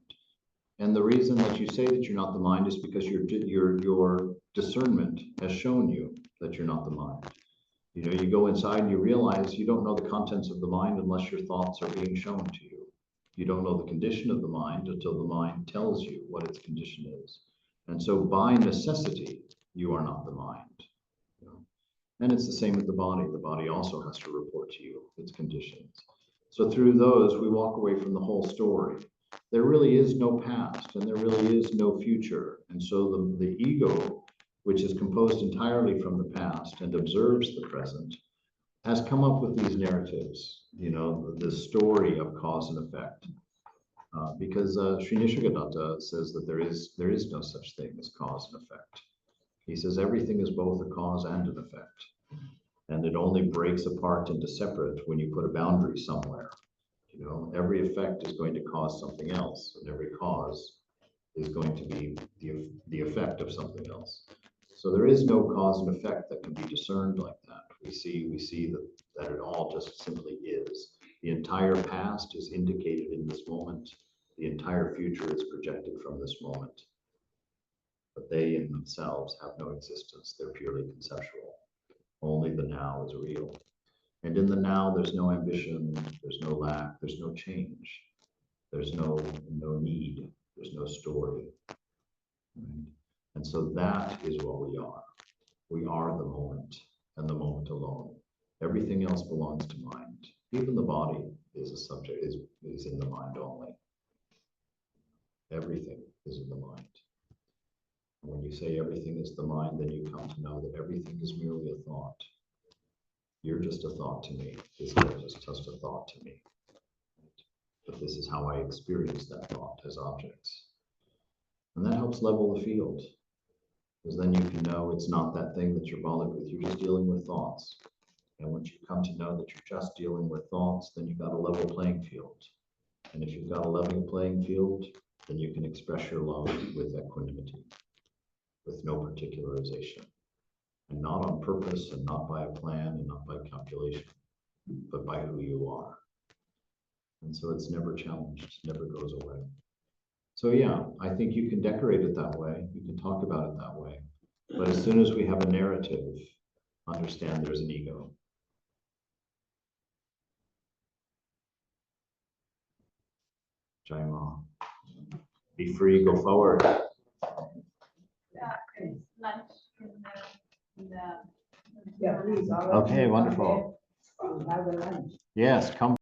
And the reason that you say that you're not the mind is because your discernment has shown you that you're not the mind. You go inside and you realize you don't know the contents of the mind unless your thoughts are being shown to you. You don't know the condition of the mind until the mind tells you what its condition is. And so by necessity, you are not the mind. And it's the same with the body. The body also has to report to you its conditions. So through those, we walk away from the whole story. There really is no past and there really is no future. And so the ego, which is composed entirely from the past and observes the present, has come up with these narratives, the story of cause and effect. Because Sri Nisargadatta says that there is no such thing as cause and effect. He says everything is both a cause and an effect. And it only breaks apart into separate when you put a boundary somewhere. You know, every effect is going to cause something else, and every cause is going to be the effect of something else. So there is no cause and effect that can be discerned like that. We see that it all just simply is. The entire past is indicated in this moment. The entire future is projected from this moment. But they in themselves have no existence. They're purely conceptual. Only the now is real. And in the now, there's no ambition, there's no lack, there's no change. There's no need, there's no story. Right? And so that is what we are. We are the moment, and the moment alone. Everything else belongs to mind. Even the body is a subject, is in the mind only. Everything is in the mind. When you say everything is the mind, then you come to know that everything is merely a thought. You're just a thought to me. This is just a thought to me. But this is how I experience that thought as objects. And that helps level the field. Because then you can know it's not that thing that you're bothered with. You're just dealing with thoughts. And once you come to know that you're just dealing with thoughts, then you've got a level playing field. And if you've got a level playing field, then you can express your love with equanimity, with no particularization, and not on purpose, and not by a plan, and not by calculation, but by who you are. And so it's never challenged, it never goes away. So yeah, I think you can decorate it that way, you can talk about it that way, but as soon as we have a narrative, understand there's an ego. Jai Ma. Be free, go forward. Lunch in the Yeah, please. Okay, wonderful. Have a lunch. Yes, come